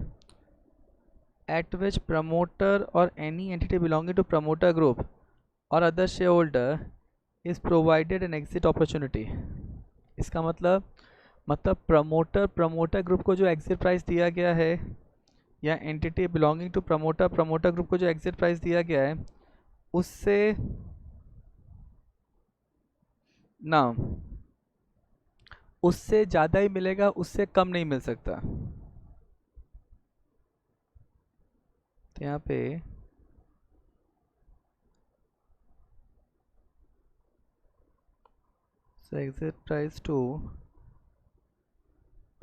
at which promoter or any entity belonging to promoter group or other shareholder is provided an exit opportunity। इसका मतलब promoter group को जो exit price दिया गया है या entity belonging to promoter group को जो एग्जिट प्राइस दिया गया है उससे ना उससे ज़्यादा ही मिलेगा, उससे कम नहीं मिल सकता। तो यहाँ पे exit price to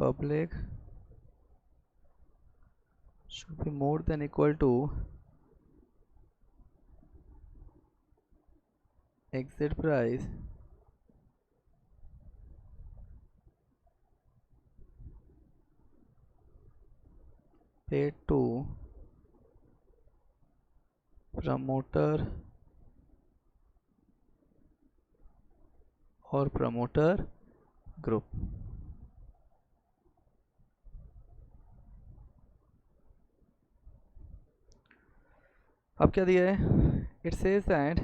public should be more than equal to exit price paid to promoter or promoter group. अब क्या दिया है? It says that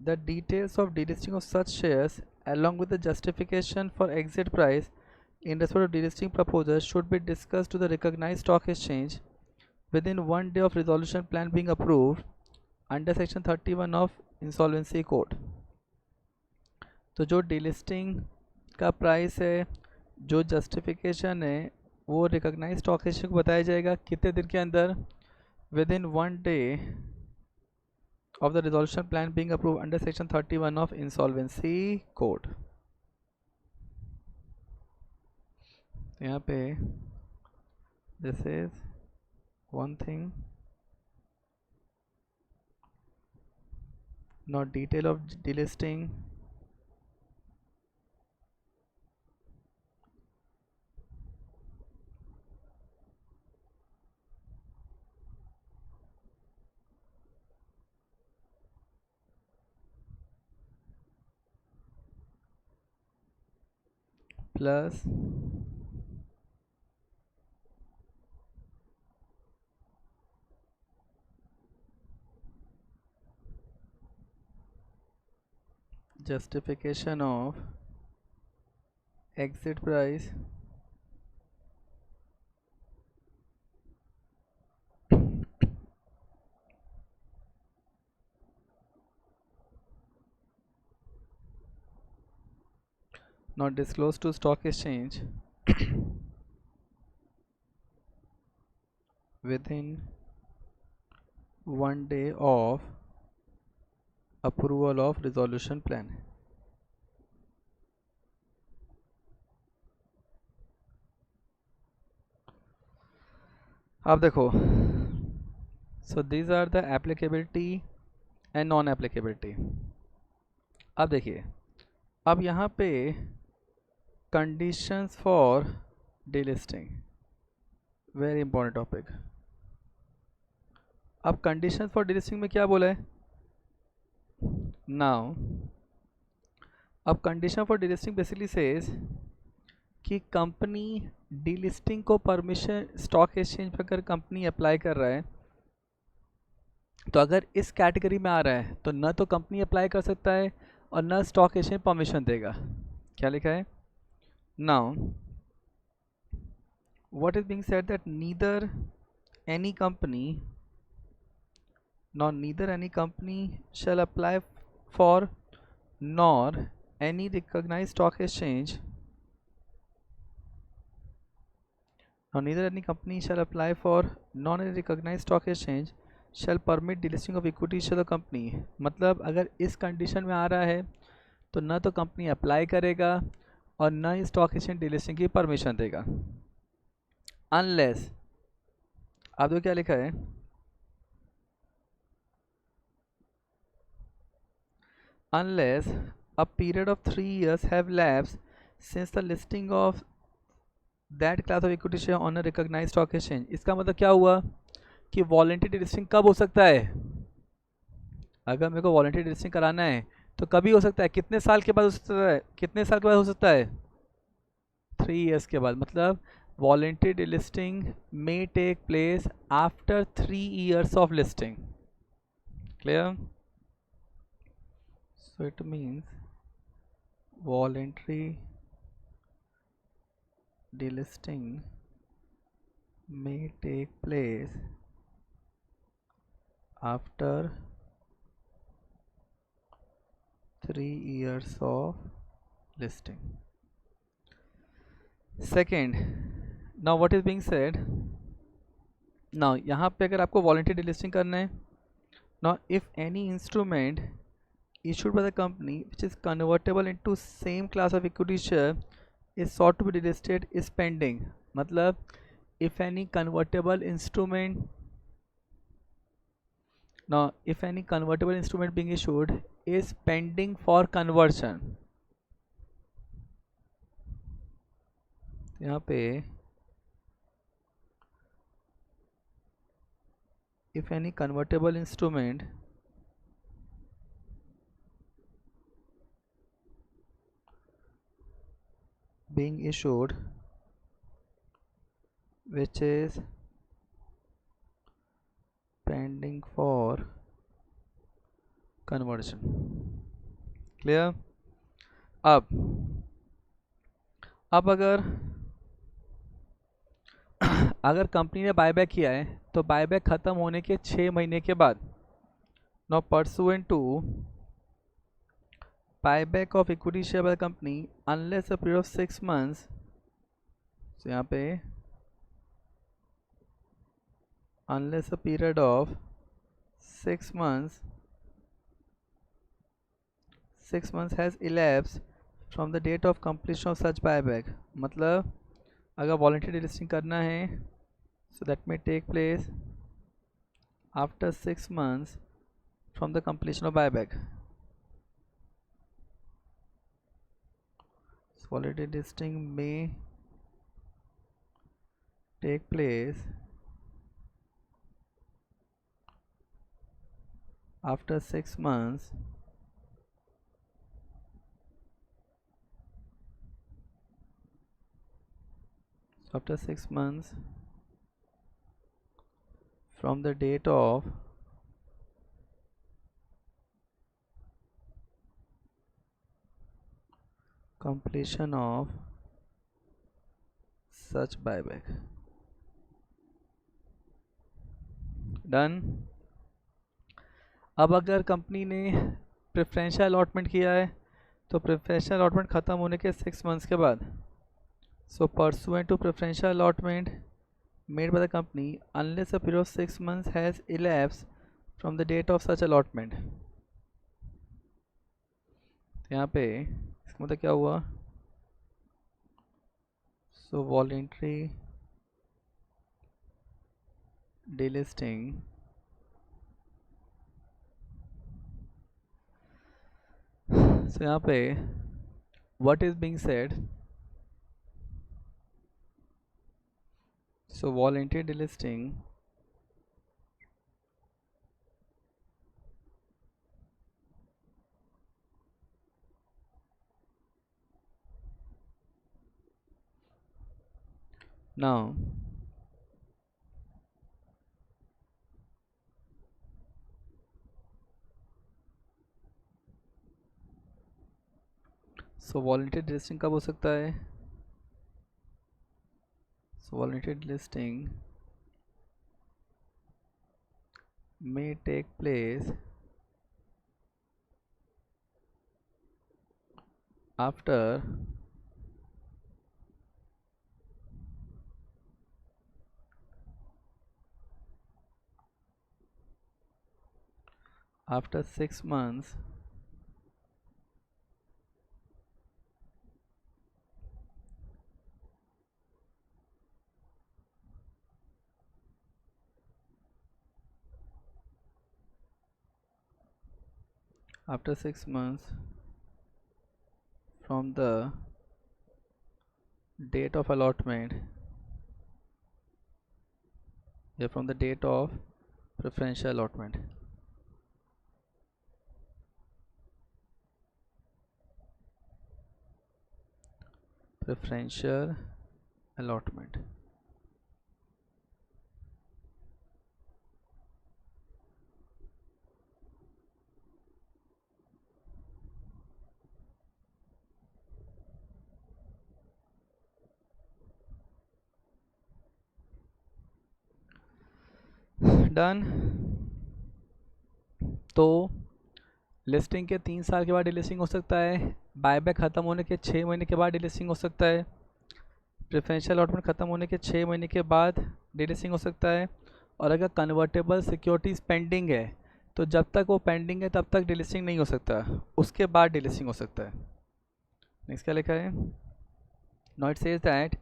the details of delisting of such shares along with the justification for exit price in respect of delisting proposal should be discussed to the recognized stock exchange within 1 day of resolution plan being approved under section 31 of insolvency code. तो जो delisting का price है, जो justification है, वो recognise stock exchange को बताया जाएगा कितने दिन के अंदर? With in 1 day of the resolution plan being approved under section 31 of insolvency code. यहाँ पे this is one thing, not detail of delisting, plus justification of exit price not disclosed to stock exchange within 1 day of approval of resolution plan. अब देखो, so these are the applicability and non applicability. अब देखिए, अब यहाँ पे conditions for delisting, very important topic. अब conditions for delisting में क्या बोला है? Now अब condition for delisting basically says कि कंपनी डीलिस्टिंग को परमिशन स्टॉक एक्सचेंज पर अगर कंपनी अप्लाई कर रहा है, तो अगर इस कैटेगरी में आ रहा है तो न तो कंपनी अप्लाई कर सकता है और न स्टॉक एक्सचेंज परमिशन देगा. क्या लिखा है? Now what is being said that neither any company shall apply for nor any recognised stock exchange. Now, neither any company shall apply for non-recognized stock exchange shall permit delisting of equity share of the company. मतलब अगर इस condition में आ रहा है तो न तो company apply करेगा और न ही स्टॉक एक्सचेंज डिलिस्टिंग की परमिशन देगा. अनलेस, आप तो क्या लिखा है? Unless a period of 3 years have lapsed since the listing of that class of equity share on a recognized stock exchange. इसका मतलब क्या हुआ कि वॉलंटरी डिलिस्टिंग कब हो सकता है? अगर मेरे को वॉलंटरी डिलिस्टिंग कराना है तो कभी हो सकता है? कितने साल के बाद हो सकता है? 3 years के बाद. मतलब voluntary delisting may take place after 3 years of listing. Clear? So it means voluntary delisting may take place after 3 years of listing. Second, now what is being said? Now यहाँ पे अगर आपको voluntary delisting करना है, now if any instrument issued by the company which is convertible into same class of equity share is sought to be delisted is pending. मतलब if any convertible instrument now if any convertible instrument being issued is pending for conversion, यहाँ पे if any convertible instrument being issued which is pending for conversion. Clear? अब अगर अगर company ने buyback किया है तो बायबैक खत्म होने के 6 महीने के बाद, now pursuant to buyback of equity share by the company unless a period of 6 months, so यहाँ पे unless a period of 6 months has elapsed from the date of completion of such buyback, मतलब अगर voluntary delisting करना है so that may take place after 6 months from the completion of buyback. So voluntary delisting may take place after 6 months from the date of completion of such buyback. Done. अब अगर company ने preferential allotment किया है तो preferential allotment ख़त्म होने के 6 months के बाद, so pursuant to preferential allotment made by the company unless a period of 6 months has elapsed from the date of such allotment. यहाँ पे इसका मतलब क्या हुआ, सो वॉलंटरी delisting so यहाँ पे what is being said, so voluntary delisting now so voluntary delisting कब हो सकता है, so voluntary delisting may take place after 6 months from the date of allotment, yeah, from the date of preferential allotment. Preferential allotment. Done. तो listing के 3 साल के बाद delisting हो सकता है, बायबैक ख़त्म होने के 6 महीने के बाद डिलिस्टिंग हो सकता है, प्रेफरेंशियल अलॉटमेंट ख़त्म होने के 6 महीने के बाद डिलिस्टिंग हो सकता है, और अगर कन्वर्टेबल सिक्योरिटीज़ पेंडिंग है तो जब तक वो पेंडिंग है तब तक डिलिस्टिंग नहीं हो सकता, उसके बाद डिलिस्टिंग हो सकता है. नेक्स्ट क्या लिखा है, now it says that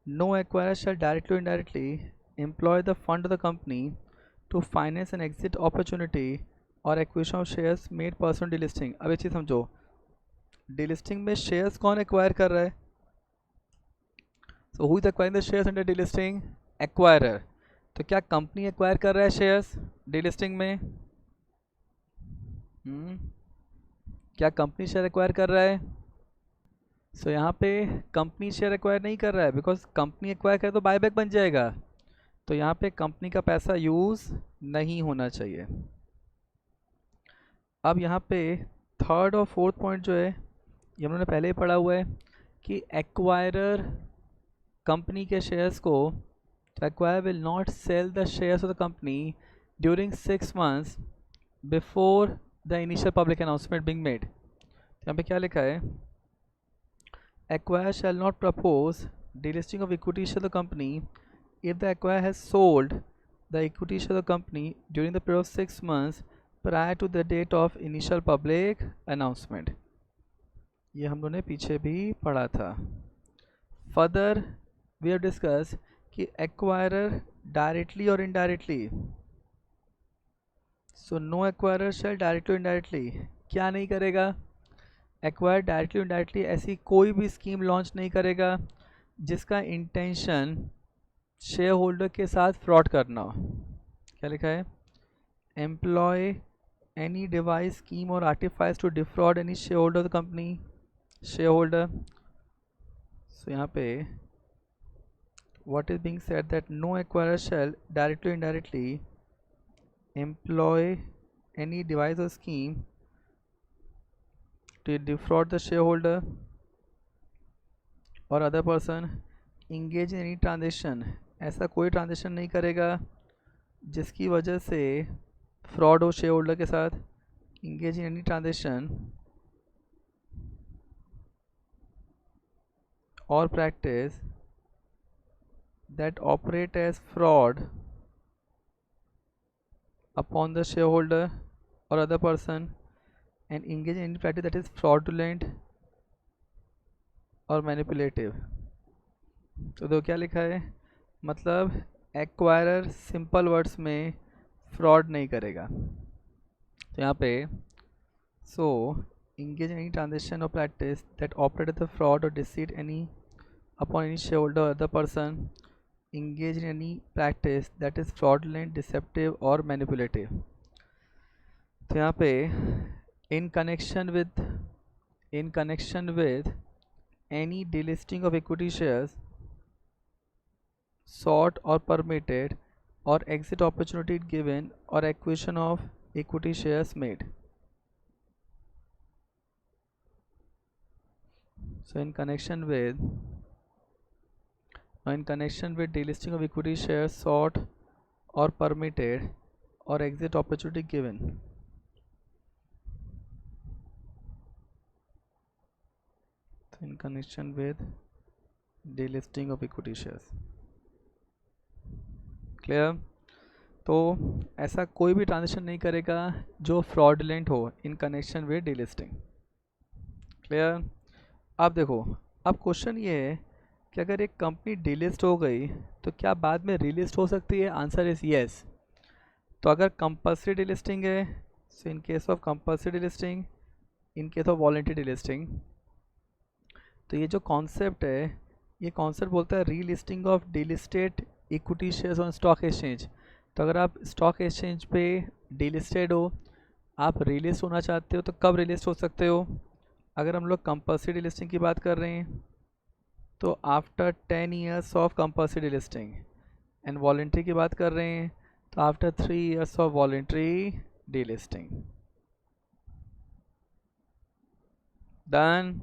no acquirer shall directly indirectly employ the fund of the company to finance an exit opportunity और acquisition of shares made person delisting. अब एक चीज़ समझो, डिलिस्टिंग में शेयर्स कौन एक्वायर कर रहा है? So who is acquiring the shares under delisting? Acquirer. तो क्या कंपनी एक्वायर कर रहा है शेयर्स डिलिस्टिंग में? क्या कंपनी शेयर एक्वायर कर रहा है? सो यहाँ पे कंपनी शेयर एक्वायर नहीं कर रहा है, बिकॉज कंपनी एक्वायर करे तो बायबैक बन जाएगा। तो यहाँ पे कंपनी का पैसा यूज़ नहीं होना चाहिए। अब यहाँ पे थर्ड और फोर्थ पॉइंट जो है ये हमने पहले ही पढ़ा हुआ है कि एक्वायरर कंपनी के शेयर्स को, acquire will not sell the shares of the company during 6 months before the initial public announcement being made. यहाँ पे क्या लिखा है? Acquire shall not propose delisting of equity share of the company if the acquirer has sold the equity share of the company during the period of 6 months prior to the date of initial public announcement। ये हम लोगों ने पीछे भी पढ़ा था। Further we have discuss कि acquirer directly और indirectly, so no acquirer shall directly indirectly क्या नहीं करेगा? एक्वायर डायरेक्टली इनडायरेक्टली ऐसी कोई भी स्कीम लॉन्च नहीं करेगा जिसका इंटेंशन शेयर होल्डर के साथ फ्रॉड करना हो। क्या लिखा है? एम्प्लॉय एनी डिवाइस स्कीम और artifice to defraud any share holder of the company, share holder. So यहाँ पे what is being said that no acquirer shall directly indirectly employ any device और scheme to defraud the shareholder or other person engage in any transaction, ऐसा कोई transaction नहीं करेगा जिसकी वजह से फ्रॉड हो शेयर होल्डर के साथ। engage in any transaction or practice that operate as fraud upon the shareholder or other person and engage in any practice that is fraudulent और मैनिपुलेटिव। तो देखो क्या लिखा है, मतलब एक्वायरर सिंपल वर्ड्स में फ्रॉड नहीं करेगा। तो यहाँ पे सो engage in any transaction or practice that operated the fraud or deceit any upon any shareholder or other person, engage in any practice that is fraudulent, deceptive or manipulative। तो यहाँ पे in connection with any delisting of equity shares sought or permitted or exit opportunity given or acquisition of equity shares made। So in connection with delisting of equity shares sought or permitted or exit opportunity given, in connection with delisting of equity shares। Clear? तो ऐसा कोई भी transaction नहीं करेगा जो fraudulent हो in connection with delisting. Clear? अब देखो, अब क्वेश्चन ये है कि अगर एक कंपनी डीलिस्ट हो गई तो क्या बाद में रीलिस्ट हो सकती है? Answer is yes. तो अगर कंपल्सरी डीलिस्टिंग है, so in case of compulsory delisting, in case of voluntary delisting, तो ये जो कॉन्सेप्ट है, ये कॉन्सेप्ट बोलता है relisting of delisted equity shares on stock exchange. तो अगर आप स्टॉक एक्सचेंज पे डीलिस्टेड हो, आप रीलिस्ट होना चाहते हो, तो कब रीलिस्ट हो सकते हो? अगर हम लोग कंपल्सरी डीलिस्टिंग की बात कर रहे हैं तो after 10 years of compulsory delisting, and voluntary की बात कर रहे हैं तो after 3 years of voluntary delisting. Done?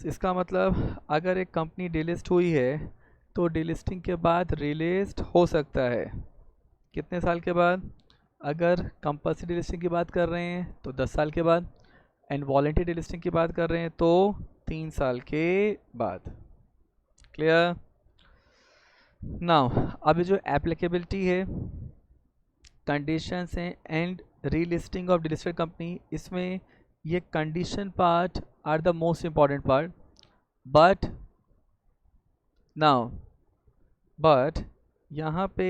इसका मतलब अगर एक कंपनी डीलिस्ट हुई है तो डीलिस्टिंग के बाद रिलिस्ट हो सकता है। कितने साल के बाद? अगर कंपल्सरी डीलिस्टिंग की बात कर रहे हैं तो 10 साल के बाद, एंड वॉलंटरी डीलिस्टिंग की बात कर रहे हैं तो 3 साल के बाद। क्लियर? नाउ अभी जो एप्लीकेबिलिटी है, कंडीशंस हैं and relisting of delisted company, इसमें ये condition part are the most important part, but now but यहाँ पे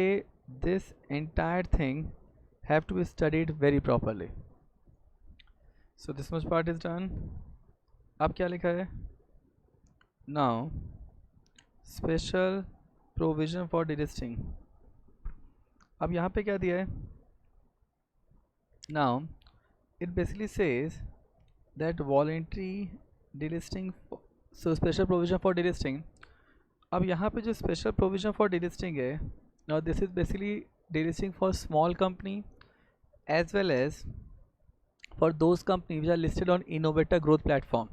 this entire thing have to be studied very properly. So this much part is done. अब क्या लिखा है? Now special provision for delisting. अब यहाँ पे क्या दिया है? Now it basically says that voluntary delisting, so special provision for delisting. अब यहाँ पे जो special provision for delisting है, now this is basically delisting for small company as well as for those companies which are listed on innovator growth platform.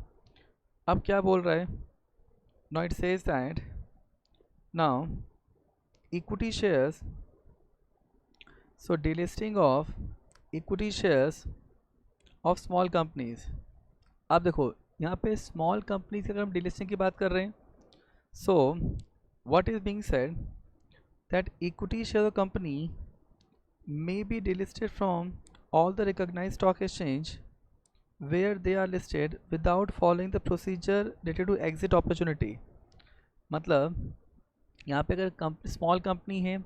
अब क्या बोल रहा है? Now it says that now equity shares, so delisting of equity shares of small companies. अब देखो यहाँ पे small companies की अगर हम डिलिस्टिंग की बात कर रहे हैं, so what is being said that equity share of company may be delisted from all the recognised stock exchange where they are listed without following the procedure related to exit opportunity. मतलब यहाँ पे अगर small company है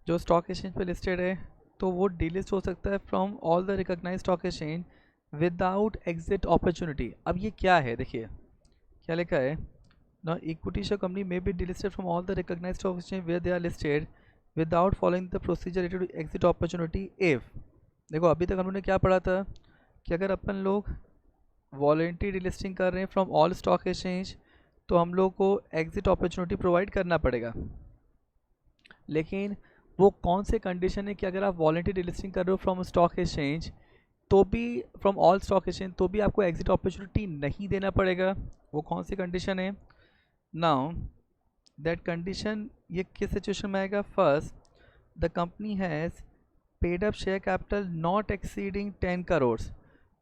जो stock exchange पे listed है, तो वो डिलिस्ट हो सकता है from all the recognised stock exchange without exit opportunity. अब ये क्या है? देखिए क्या लिखा है ना, equity share company may be delisted from all the recognised stock exchange where they are listed without following the procedure related to exit opportunity if. देखो अभी तक हमने क्या पढ़ा था कि अगर अपन लोग वॉलंटरी डिलिस्टिंग कर रहे हैं फ्रॉम ऑल स्टॉक एक्सचेंज तो हम लोग को एग्जिट अपॉर्चुनिटी प्रोवाइड करना पड़ेगा. लेकिन वो कौन से कंडीशन है कि अगर आप वॉलंटरी डिलिस्टिंग कर रहे हो फ्रॉम स्टॉक एक्सचेंज तो भी फ्रॉम ऑल स्टॉक एक्सचेंज तो भी आपको एग्जिट अपॉर्चुनिटी नहीं देना पड़ेगा? वो कौन सी कंडीशन है? नाउ दैट कंडीशन ये किस सिचुएशन में आएगा? First, the company has paid up share capital not exceeding 10 crore.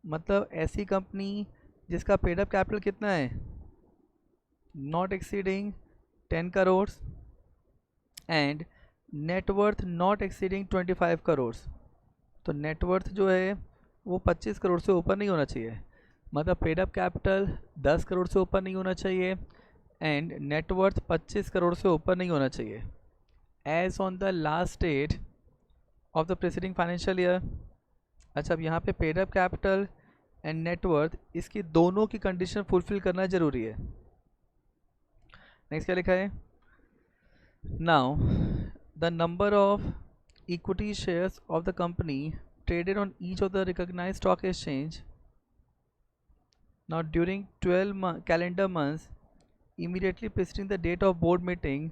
मतलब ऐसी कंपनी जिसका पेड अप कैपिटल कितना है? Not exceeding 10 crore and net worth not exceeding 25 crore. तो नेटवर्थ जो है वो 25 करोड़ से ऊपर नहीं होना चाहिए. मतलब पेड अप कैपिटल 10 करोड़ से ऊपर नहीं होना चाहिए एंड नेटवर्थ 25 करोड़ से ऊपर नहीं होना चाहिए as on the last date of the preceding financial year. अच्छा, अब यहाँ पे paid up capital and net worth इसकी दोनों की कंडीशन फुलफिल करना जरूरी है. नेक्स्ट क्या लिखा है? Now the number of equity shares of the company traded on each of the recognized stock exchange now during 12 calendar months immediately preceding the date of board meeting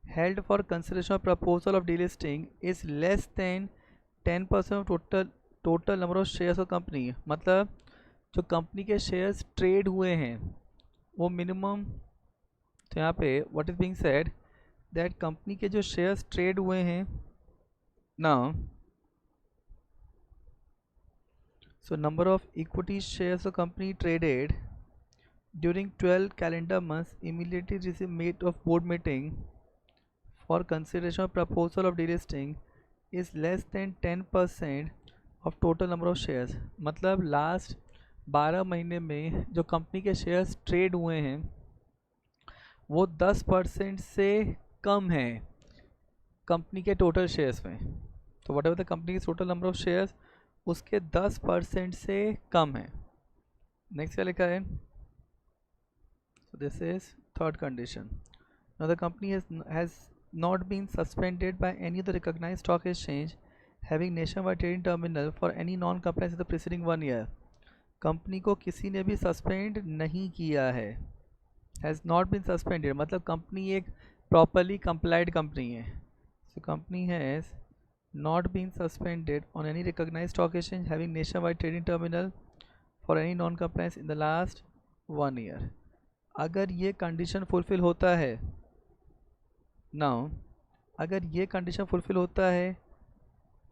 held for consideration of proposal of delisting is less than 10% of total number of shares of company. मतलब जो company के shares trade हुए हैं वो minimum, तो यहाँ पे what is being said that company के जो शेयर्स ट्रेड हुए हैं now, so number of equity shares of company traded during 12 calendar months immediately receive made of board meeting for consideration of proposal of delisting is less than 10% of total number of shares. मतलब last 12 महीने में जो company के shares trade हुए हैं वो 10% से कम हैं कंपनी के टोटल शेयर्स में. तो वट एवर द कंपनी की टोटल नंबर ऑफ शेयर्स उसके 10% से कम है. नेक्स्ट क्या लिखा है? So this is third condition. Now the company has not been suspended by any of the recognised stock exchange having nationwide trading terminal for any non compliance the preceding 1 year. Company को किसी ने भी suspend नहीं किया है. Has not been suspended मतलब company एक properly complied company है. So company has not been suspended on any recognized stock exchange having nationwide trading terminal for any non-compliance in the last 1 year. अगर ये condition fulfil होता है, now अगर ये condition fulfil होता है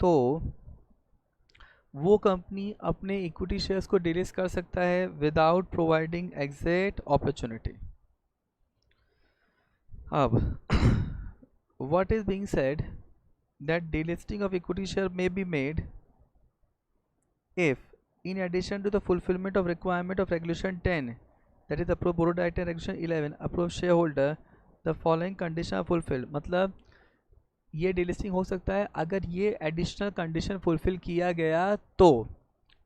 तो वो कंपनी अपने इक्विटी शेयर्स को डिलिस्ट कर सकता है विदाउट प्रोवाइडिंग एग्जिट अपॉर्चुनिटी. अब what is being said that delisting of equity share may be made if in addition to the fulfillment of requirement of regulation 10, that is approved board director, regulation 11 approved shareholder the following condition are fulfilled, मतलब ये delisting हो सकता है अगर ये additional condition fulfil किया गया तो,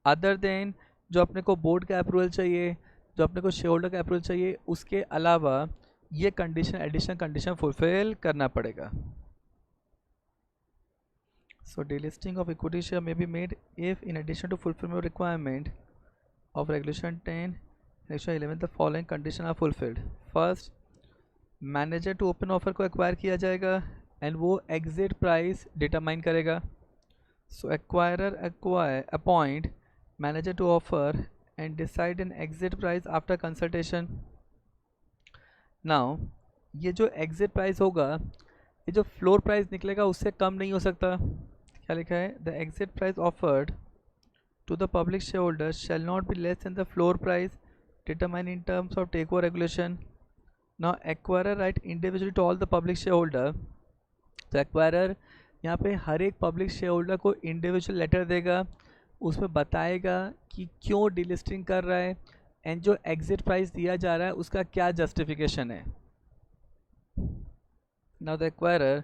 अदर देन जो अपने को बोर्ड का अप्रूवल चाहिए, जो अपने को शेयर होल्डर का अप्रूवल चाहिए, उसके अलावा ये कंडीशन एडिशनल कंडीशन फुलफिल करना पड़ेगा. So delisting of equity share may be made if in addition to fulfillment requirement of regulation 10, regulation 11 the following condition are fulfilled. First, manager to open offer को acquire किया जाएगा and वो exit price determine करेगा. So acquirer appoint manager to offer and decide an exit price after consultation. Now ये जो exit price होगा, ये जो फ्लोर प्राइस निकलेगा उससे कम नहीं हो सकता. क्या लिखा है? The exit price offered to the public share holder shall not be less than the floor price determine in terms of take over regulation. Now acquirer write individually to all the public shareholder. तो acquirer यहाँ पे हर एक public share holder को individual letter देगा, उसमें बताएगा कि क्यों डिलिस्टिंग कर रहा है एंड जो एग्जिट प्राइस दिया जा रहा है उसका क्या जस्टिफिकेशन है. Now the acquirer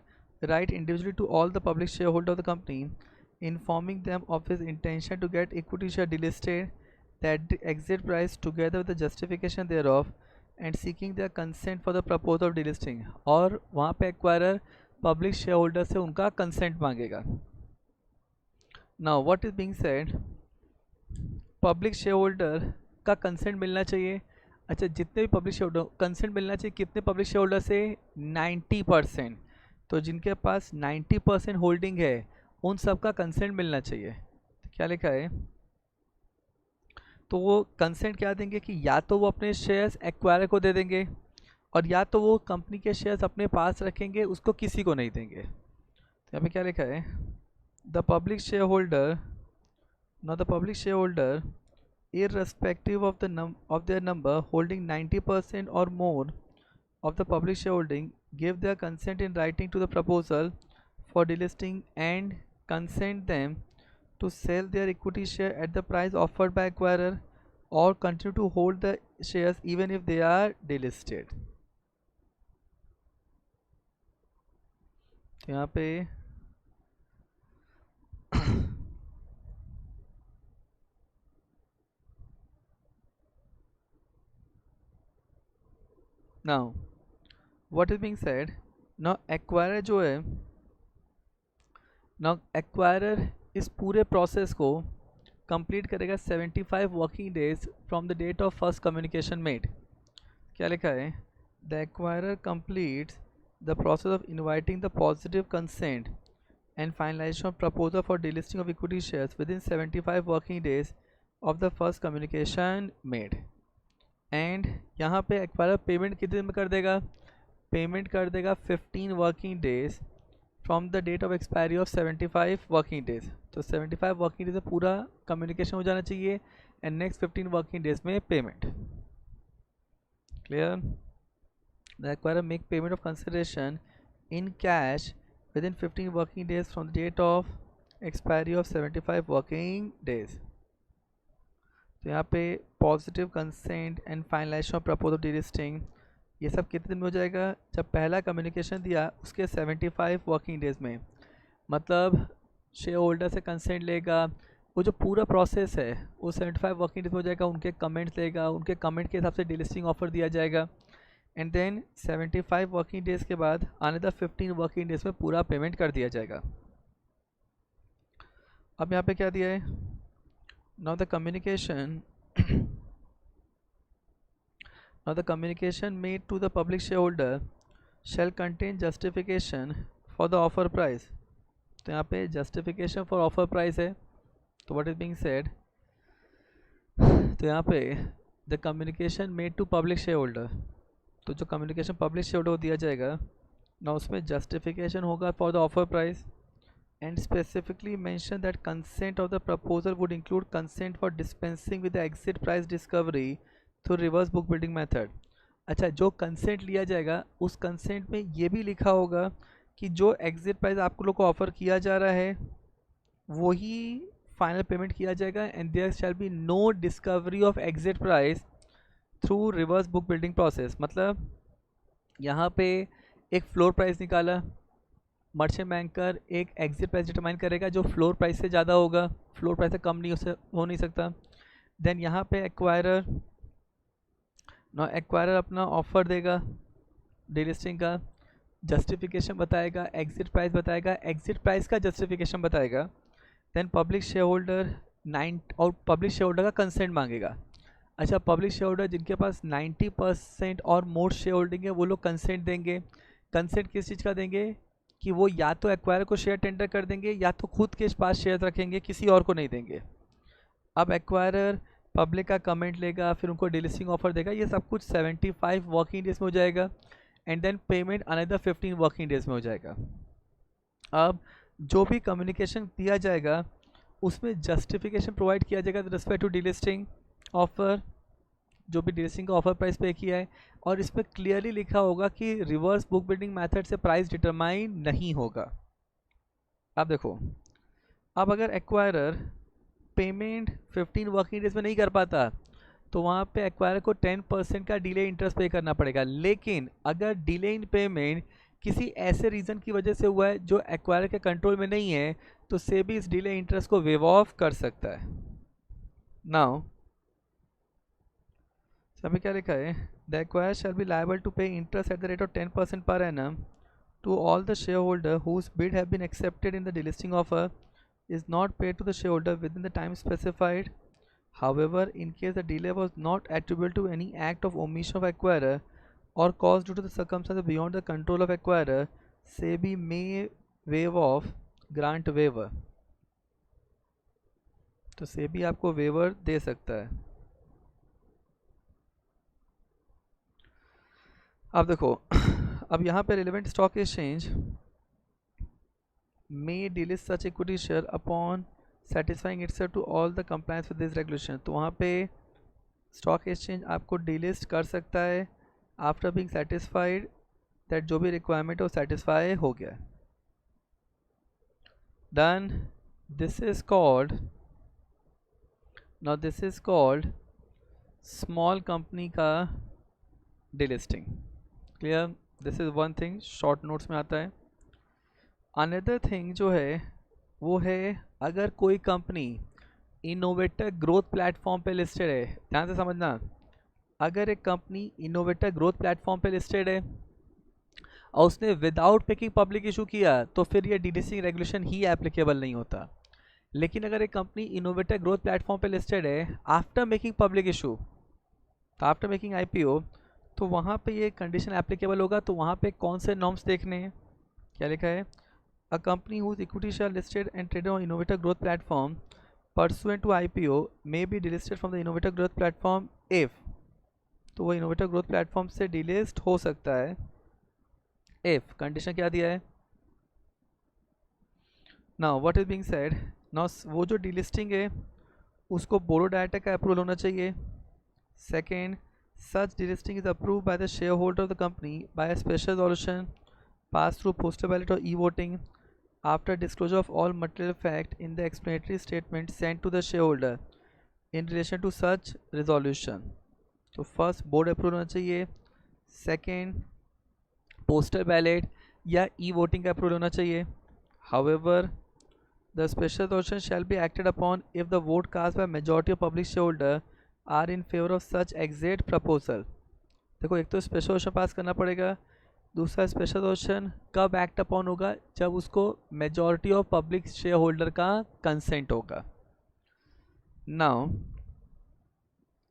write individually to all the public shareholder of the company, informing them of his intention to get equity share delisted, that the exit price together with the justification thereof and seeking the consent for the purpose of delisting. और वहाँ पे acquirer public share holder से उनका consent मांगेगा. Now what is being said, public share holder का consent मिलना चाहिए. अच्छा, जितने भी पब्लिक शेयर होल्डर कंसेंट मिलना चाहिए, कितने पब्लिक शेयर होल्डर से? 90%. तो जिनके पास 90% होल्डिंग है उन सब का कंसेंट मिलना चाहिए. तो क्या लिखा है? तो वो कंसेंट क्या देंगे कि या तो वो अपने शेयर्स एक्वायर को दे देंगे और या तो वो कंपनी के शेयर्स अपने पास रखेंगे, उसको किसी को नहीं देंगे. तो यहाँ पे क्या लिखा है? The public share holder, not the public share holder irrespective of their number holding 90% or more of the public shareholding give their consent in writing to the proposal for delisting and consent them to sell their equity share at the price offered by acquirer or continue to hold the shares even if they are delisted. यहाँ पे now what is being said, now acquirer जो है, now acquirer इस पूरे process को complete करेगा 75 working days from the date of first communication made. क्या लिखा है? The acquirer completes the process of inviting the positive consent and finalisation of proposal for delisting of equity shares within 75 working days of the first communication made. And यहाँ पे acquirer payment कितने दिन में कर देगा? Payment कर देगा 15 working days from the date of expiry of 75 working days. तो 75 वर्किंग डेज में पूरा कम्युनिकेशन हो जाना चाहिए एंड नेक्स्ट 15 वर्किंग डेज में payment. Clear? The acquirer make payment of consideration in cash within 15 working days from the date of expiry of 75 working days. तो यहाँ पे positive consent and finalisation of proposal delisting ये सब कितने दिन में हो जाएगा? जब पहला कम्युनिकेशन दिया उसके 75 वर्किंग डेज में, मतलब शेयर होल्डर से कंसेंट लेगा, वो जो पूरा प्रोसेस है वो 75 वर्किंग डेज में हो जाएगा. उनके कमेंट्स लेगा, उनके कमेंट के हिसाब से डिलिस्टिंग ऑफर दिया जाएगा एंड देन 75 वर्किंग डेज के बाद आने द 15 वर्किंग डेज में पूरा पेमेंट कर दिया जाएगा. अब यहाँ पे क्या दिया है? Now the communication Now the communication made to the public shareholder shall contain justification for the offer price. तो यहाँ पे justification for offer price है. तो what is being said? तो यहाँ पे the communication made to public shareholder, तो जो communication public shareholder को दिया जाएगा ना, उसमें justification होगा for the offer price and specifically mention that consent of the proposal would include consent for dispensing with the exit price discovery through reverse book building method. अच्छा, जो consent लिया जाएगा उस कंसेंट में ये भी लिखा होगा कि जो एग्जिट प्राइस आपको लोग को ऑफर किया जा रहा है वही फाइनल पेमेंट किया जाएगा and there shall be no discovery of exit price through reverse book building process. मतलब यहाँ पे एक फ्लोर प्राइस निकाला, मर्चेंट बैंकर एक एग्जिट प्राइस डिटरमाइन करेगा जो फ्लोर प्राइस से ज़्यादा होगा, फ्लोर प्राइस से कम नहीं हो नहीं सकता। देन यहाँ पे एक्वायरर अपना ऑफर देगा डीलिस्टिंग का, जस्टिफिकेशन बताएगा, एग्जिट प्राइस बताएगा, एग्जिट प्राइस का जस्टिफिकेशन बताएगा। Then public share holder public share holder का कंसेंट मांगेगा। अच्छा, पब्लिक शेयर होल्डर जिनके पास 90% और मोर शेयर होल्डिंग है वो लोग कंसेंट देंगे। कंसेंट किस चीज़ का देंगे कि वो या तो एक्वायर को शेयर टेंडर कर देंगे या तो खुद के पास शेयर रखेंगे, किसी और को नहीं देंगे। अब एक्वायरर पब्लिक का कमेंट लेगा, फिर उनको डिलिस्टिंग ऑफर देगा, ये सब कुछ 75 वर्किंग डेज में हो जाएगा। And then payment another 15 working days में हो जाएगा। अब जो भी कम्युनिकेशन दिया जाएगा उसमें जस्टिफिकेशन प्रोवाइड किया जाएगा with respect to delisting offer, जो भी डिलिस्टिंग का ऑफर प्राइस पे किया है, और इसमें क्लियरली लिखा होगा कि रिवर्स बुक बिल्डिंग मेथड से प्राइस डिटरमाइन नहीं होगा। अब देखो, अब अगर एक्वायरर पेमेंट 15 वर्किंग डेज में नहीं कर पाता तो वहाँ पे एक्वायरर को 10% का डिले इंटरेस्ट पे करना पड़ेगा। लेकिन अगर डिले इन पेमेंट किसी ऐसे रीज़न की वजह से हुआ है जो एक्वायरर के कंट्रोल में नहीं है तो सेबी इस डिले इंटरेस्ट को वेव ऑफ कर सकता है। नाउ सभी क्या लिखा है, the acquire shall be liable to pay interest at the rate of 10% per annum to all the shareholder whose bid have been accepted in the delisting offer is not paid to the shareholder within the time specified. However, in case the delay was not attributable to any act of omission of acquirer or caused due to the circumstances beyond the control of acquirer, SEBI may waive off grant waiver. तो SEBI आपको waiver दे सकता है। अब देखो, अब यहाँ पे relevant stock exchange may delist such equity share upon satisfying itself to all the compliance with this regulation। तो वहाँ पे स्टॉक एक्सचेंज आपको डिलिस्ट कर सकता है आफ्टर बीइंग सेटिस्फाइड दैट जो भी रिक्वायरमेंट है वो सेटिस्फाई हो गया। Done, this is called, now this is called small company का delisting. Clear, this is one thing short notes में आता है। अनदर थिंग जो है वो है अगर कोई कंपनी इनोवेटर ग्रोथ प्लेटफॉर्म पे लिस्टेड है, ध्यान से समझना, अगर एक कंपनी इनोवेटर ग्रोथ प्लेटफॉर्म पे लिस्टेड है और उसने विदाउट मेकिंग पब्लिक इशू किया तो फिर ये डीलिस्टिंग रेगुलेशन ही एप्लीकेबल नहीं होता। लेकिन अगर एक कंपनी इनोवेटर ग्रोथ प्लेटफॉर्म पे लिस्टेड है आफ्टर मेकिंग पब्लिक इशू, तो आफ्टर मेकिंग आईपीओ, तो वहाँ पे ये कंडीशन एप्लीकेबल होगा। तो वहाँ पे कौन से नॉर्म्स देखने हैं, क्या लिखा है, a company whose equity share listed and traded on innovator growth platform pursuant to IPO may be delisted from the innovator growth platform if, तो वो innovator growth platform से delist हो सकता है if कंडीशन क्या दिया है। now what is being said, now वो जो delisting है उसको बोर्ड ऑफ डायरेक्टर का अप्रूवल होना चाहिए। Second, such delisting is approved by the shareholder of the company by a special resolution passed through postal ballot or e-voting after disclosure of all material fact in the explanatory statement sent to the shareholder in relation to such resolution। तो first board approval होना चाहिए, second postal ballot या e voting का approval होना चाहिए। However the special resolution shall be acted upon if the vote cast by majority of public shareholder are in favor of such exit proposal। देखो, एक तो special resolution पास करना पड़ेगा, दूसरा स्पेशल resolution कब एक्ट अपॉन होगा, जब उसको majority of public share holder का कंसेंट होगा।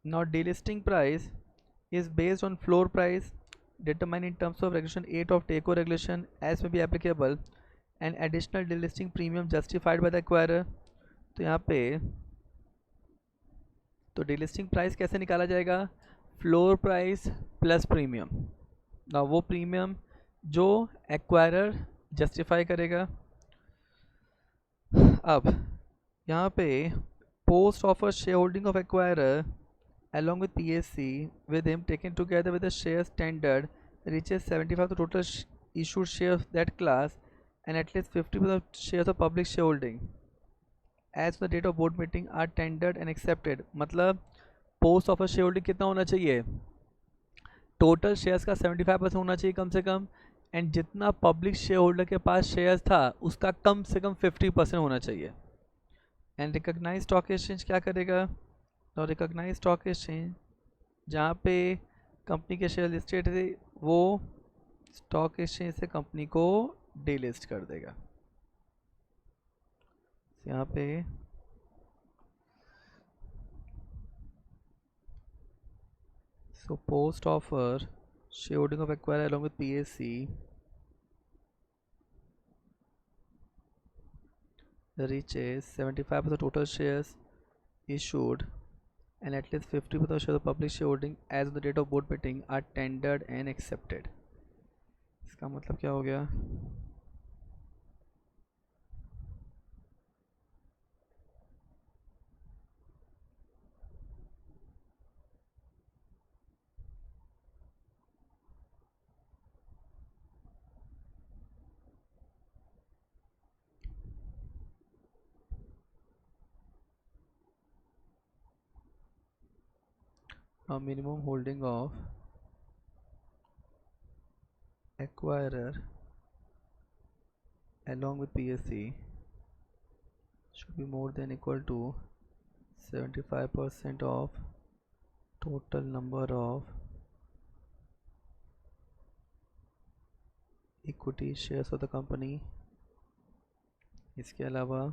Now delisting price is based on floor price determined in terms of regulation 8 of TACO regulation as may be applicable and additional delisting premium justified by the acquirer। तो यहाँ पे तो delisting price कैसे निकाला जाएगा, floor price plus premium, ना वो premium जो एक्वायरर जस्टिफाई करेगा। अब यहाँ पे post offer share holding of acquirer along with PSC with him taken together with the shares tendered reaches 75 the total issued shares of that class and at least 50% of shares of public shareholding as the date of board meeting are tendered and accepted। मतलब post offer share holding कितना होना चाहिए, total shares का 75% होना चाहिए कम से कम, and जितना public share holder के पास शेयर्स था उसका कम से कम 50% होना चाहिए। एंड रिकॉग्नाइज स्टॉक एक्सचेंज क्या करेगा, तो रिकॉग्नाइज स्टॉक एक्सचेंज जहाँ पे कंपनी के शेयर लिस्टेड थे वो स्टॉक एक्सचेंज से कंपनी को डीलिस्ट कर देगा। यहाँ पे so post offer shareholding of acquirer along with PSC reaches 75% total shares issued and at least 50% of shares of public shareholding as on the date of board meeting are tendered and accepted। इसका मतलब क्या हो गया, a minimum holding of acquirer along with PSC should be more than equal to 75% of total number of equity shares of the company। इसके अलावा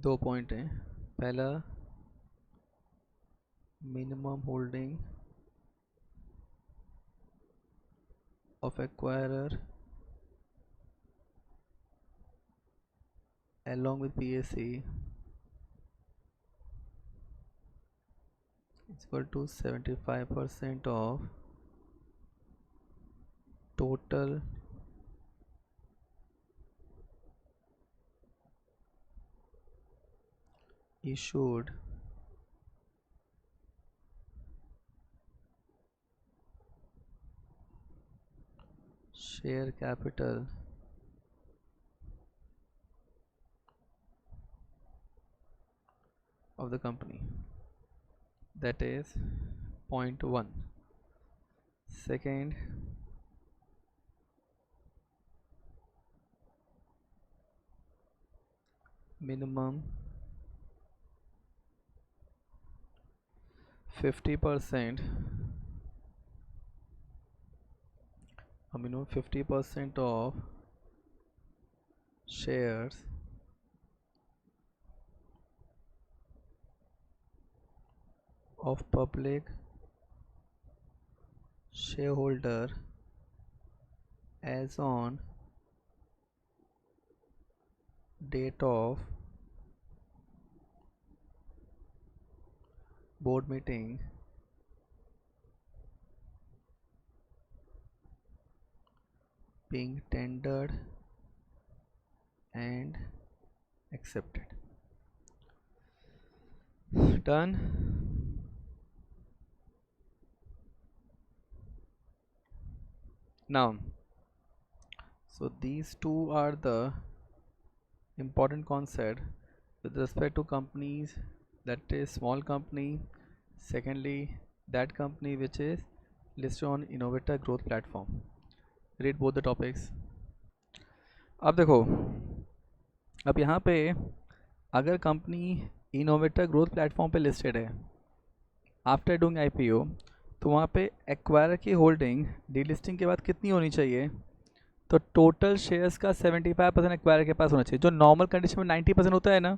2 point हैं। पहला, minimum holding of acquirer along with PSC is equal to 75% of total issued share capital of the company, that is point 1। Second, minimum 50% minimum 50% of shares of public shareholder as on date of board meeting being tendered and accepted। Done। Now, so these two are the important concept with respect to companies, that is small company, secondly that company which is listed on innovator growth platform। Read both the topics। अब देखो, अब यहाँ पे अगर company innovator growth platform पे listed है after doing IPO, तो वहाँ पे एक्वायरर की होल्डिंग डीलिस्टिंग के बाद कितनी होनी चाहिए, तो टोटल शेयर्स का 75% एक्वायरर के पास होना चाहिए। जो नॉर्मल कंडीशन में 90% होता है ना,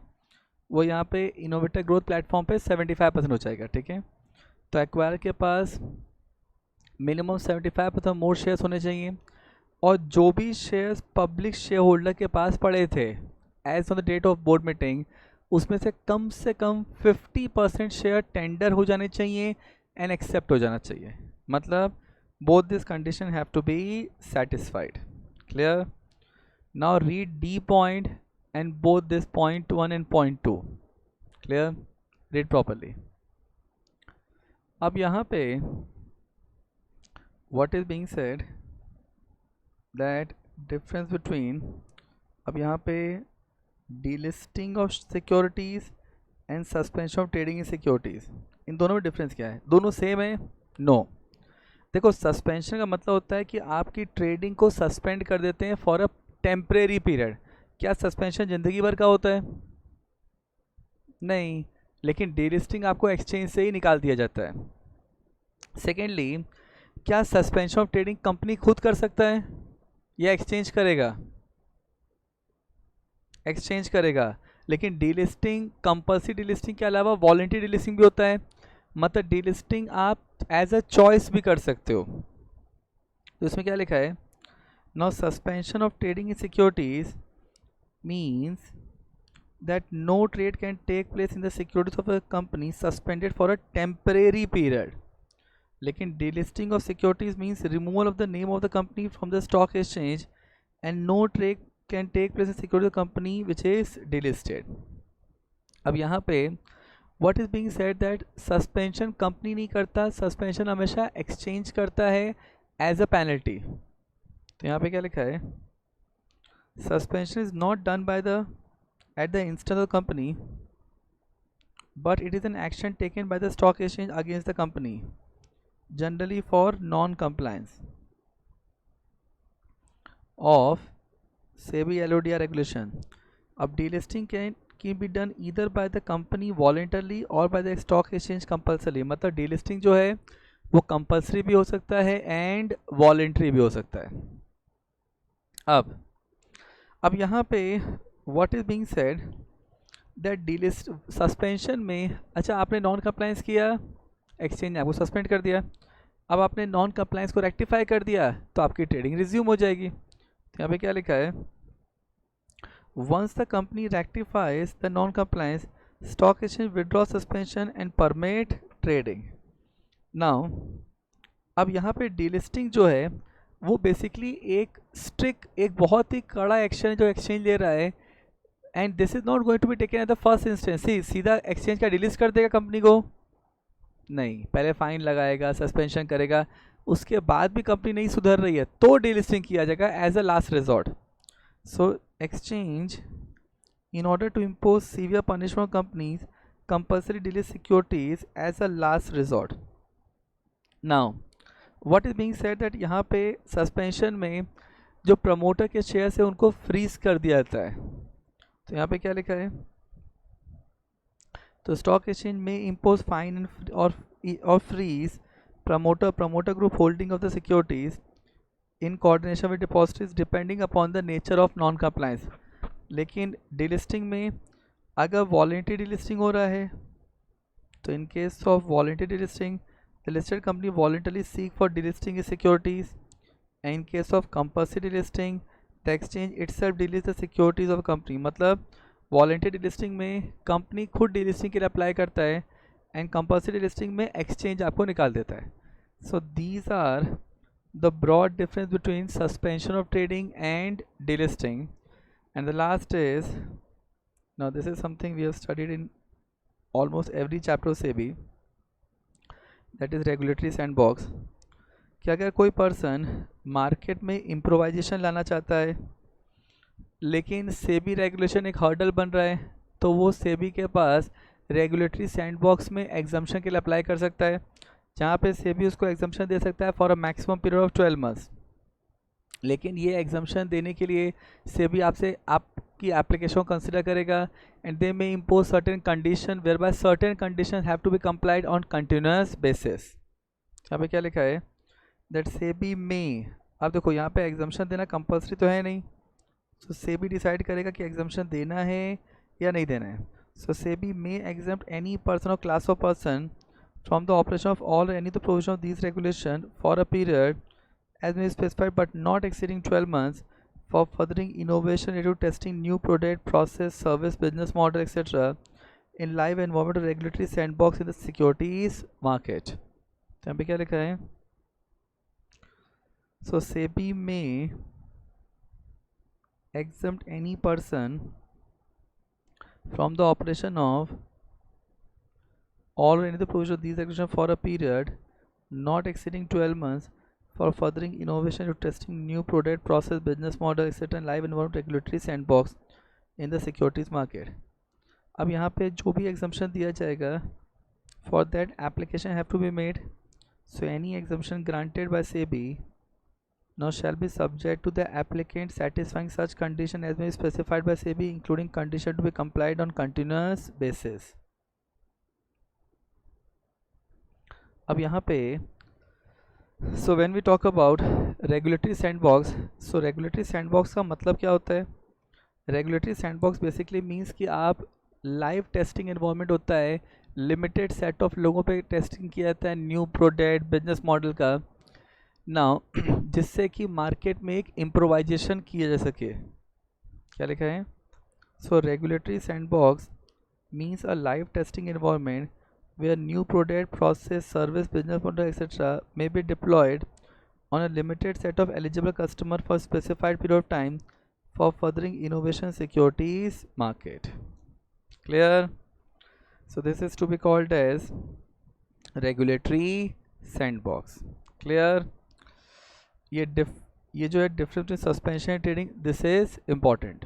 वो यहाँ पे इनोवेटर ग्रोथ प्लेटफॉर्म पे 75% हो जाएगा। ठीक है, तो एक्वायरर के पास मिनिमम 75% मोर शेयर्स होने चाहिए, और जो भी शेयर्स पब्लिक शेयर होल्डर के पास पड़े थे as on the date of board meeting, उसमें से कम 50% शेयर टेंडर हो जाने चाहिए एंड एक्सेप्ट हो जाना चाहिए। मतलब both this condition have to be satisfied. Clear? Now read D point and both this point 1 and point 2. Clear? Read properly. अब यहाँ पे what is being said that difference between, अब यहाँ पे delisting of securities and suspension of trading in securities, इन दोनों में difference क्या है? दोनों सेम है? नो। देखो, सस्पेंशन का मतलब होता है कि आपकी ट्रेडिंग को सस्पेंड कर देते हैं फॉर अ टेम्परेरी पीरियड। क्या सस्पेंशन ज़िंदगी भर का होता है? नहीं, लेकिन डीलिस्टिंग आपको एक्सचेंज से ही निकाल दिया जाता है। सेकेंडली, क्या सस्पेंशन ऑफ ट्रेडिंग कंपनी खुद कर सकता है या एक्सचेंज करेगा? एक्सचेंज करेगा। लेकिन डीलिस्टिंग, कंपल्सरी डीलिस्टिंग के अलावा वॉलंटरी डीलिस्टिंग भी होता है। मतलब डीलिस्टिंग आप एज अ चॉइस भी कर सकते हो। तो इसमें क्या लिखा है? Now suspension of trading in securities means that no trade can take place in the securities of a company suspended for a temporary period. लेकिन delisting of securities means removal of the name of the company from the stock exchange and no trade can take place in security of the company which is delisted. अब यहाँ पे what is being said that suspension company नहीं करता, suspension हमेशा exchange करता है as a penalty. तो यहाँ पे क्या लिखा है? Suspension is not done by the at the instance of the company, but it is an action taken by the stock exchange against the company, generally for non-compliance of SEBI LODR regulation. अब delisting can be done either by the company voluntarily or by the stock exchange compulsorily. मतलब delisting जो है वो compulsory भी हो सकता है and voluntary भी हो सकता है। अब यहाँ पे what is being said that delist suspension में, अच्छा आपने नॉन कंप्लायंस किया, एक्सचेंज ने आपको सस्पेंड कर दिया। अब आपने नॉन कंप्लायंस को रेक्टिफाई कर दिया तो आपकी ट्रेडिंग रिज्यूम हो जाएगी। तो यहाँ पे क्या लिखा है? Once the company rectifies the non compliance, stock exchange withdraw suspension and permit trading. Now अब यहाँ पे डीलिस्टिंग जो है वो बेसिकली एक स्ट्रिक्ट, एक बहुत ही कड़ा एक्शन जो एक्सचेंज ले रहा है, and this is not going to be taken at the first instance. सीधा एक्सचेंज का डिलीस्ट कर देगा कंपनी को? नहीं, पहले फाइन लगाएगा, सस्पेंशन करेगा, उसके बाद भी कंपनी नहीं सुधर रही है तो डीलिस्टिंग किया जाएगा as a last resort. So exchange in order to impose severe punishment companies compulsory delist securities as a last resort. Now what is being said that यहाँ पे सस्पेंशन में जो प्रमोटर के शेयर है उनको फ्रीज कर दिया जाता है। तो यहाँ पे क्या लिखा है? तो स्टॉक एक्सचेंज में इम्पोज फाइन और freeze promoter group holding of the securities in coordination with depositories depending upon the nature of non compliance. लेकिन delisting में अगर voluntary delisting हो रहा है तो in case of voluntary delisting the listed company voluntarily seek for delisting its securities, and in case of compulsory delisting the exchange itself delists the securities of a company. मतलब voluntary delisting में कंपनी खुद delisting के लिए apply करता है and compulsory listing में exchange आपको निकाल देता है। So these are the broad difference between suspension of trading and delisting. And the last is, now this is something we have studied in almost every chapter से भी, that is regulatory sandbox. कि अगर कोई person market में improvisation लाना चाहता है लेकिन सेबी रेगुलेशन एक हर्डल बन रहा है तो वो सेबी के पास रेगुलेटरी सैंडबॉक्स में एग्जाम्पशन के लिए अप्लाई कर सकता है, जहाँ पे सेबी उसको एग्जाम्पशन दे सकता है for a maximum period of 12 months. लेकिन ये एग्जाम्पशन देने के लिए सेबी आपसे आपकी एप्लीकेशन को कंसिडर करेगा and they may impose certain condition whereby certain condition have to be complied on continuous basis. यहाँ पे क्या लिखा है? दैट सेबी में, आप देखो यहाँ पे एग्जाम्पशन देना कंपल्सरी तो है नहीं, तो सेबी डिसाइड करेगा कि एग्जाम्पशन देना है या नहीं देना है। So SEBI may exempt any person or class of person from the operation of all or any of the provision of these regulation for a period as may be specified but not exceeding 12 months for furthering innovation into testing new product, process, service, business model, etc. in live environment of regulatory sandbox in the securities market. तो यहाँ पे क्या लिखा है? So SEBI may exempt any person from the operation of all or any of the provision of these regulations for a period not exceeding 12 months for furthering innovation to testing new product, process, business model, etc. and live environment regulatory sandbox in the securities market. अब यहाँ पे जो भी exemption दिया जाएगा, for that application have to be made. So any exemption granted by SEBI now shall be subject to the applicant satisfying such condition as may be specified by SEBI, including condition to be complied on continuous basis. अब यहाँ पे so when we talk about regulatory sandbox, so regulatory sandbox का मतलब क्या होता है? Regulatory sandbox basically means कि आप लाइव टेस्टिंग एनवायरनमेंट होता है, लिमिटेड सेट ऑफ लोगों पे टेस्टिंग किया जाता है न्यू प्रोडक्ट बिजनेस मॉडल का नाउ जिससे कि मार्केट में एक इम्प्रोवाइजेशन किया जा सके. क्या लिखा है? So regulatory sandbox means a live testing environment where new product, process, service, business model, etc. may be deployed on a limited set of eligible customer for specified period of time for furthering innovation securities market. Clear? So this is to be called as regulatory sandbox. Clear? ये जो है difference between suspension and trading, this is important.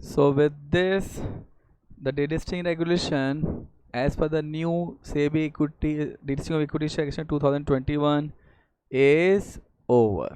So with this, the delisting regulation as per the new SEBI equity delisting of equity section 2021 is over.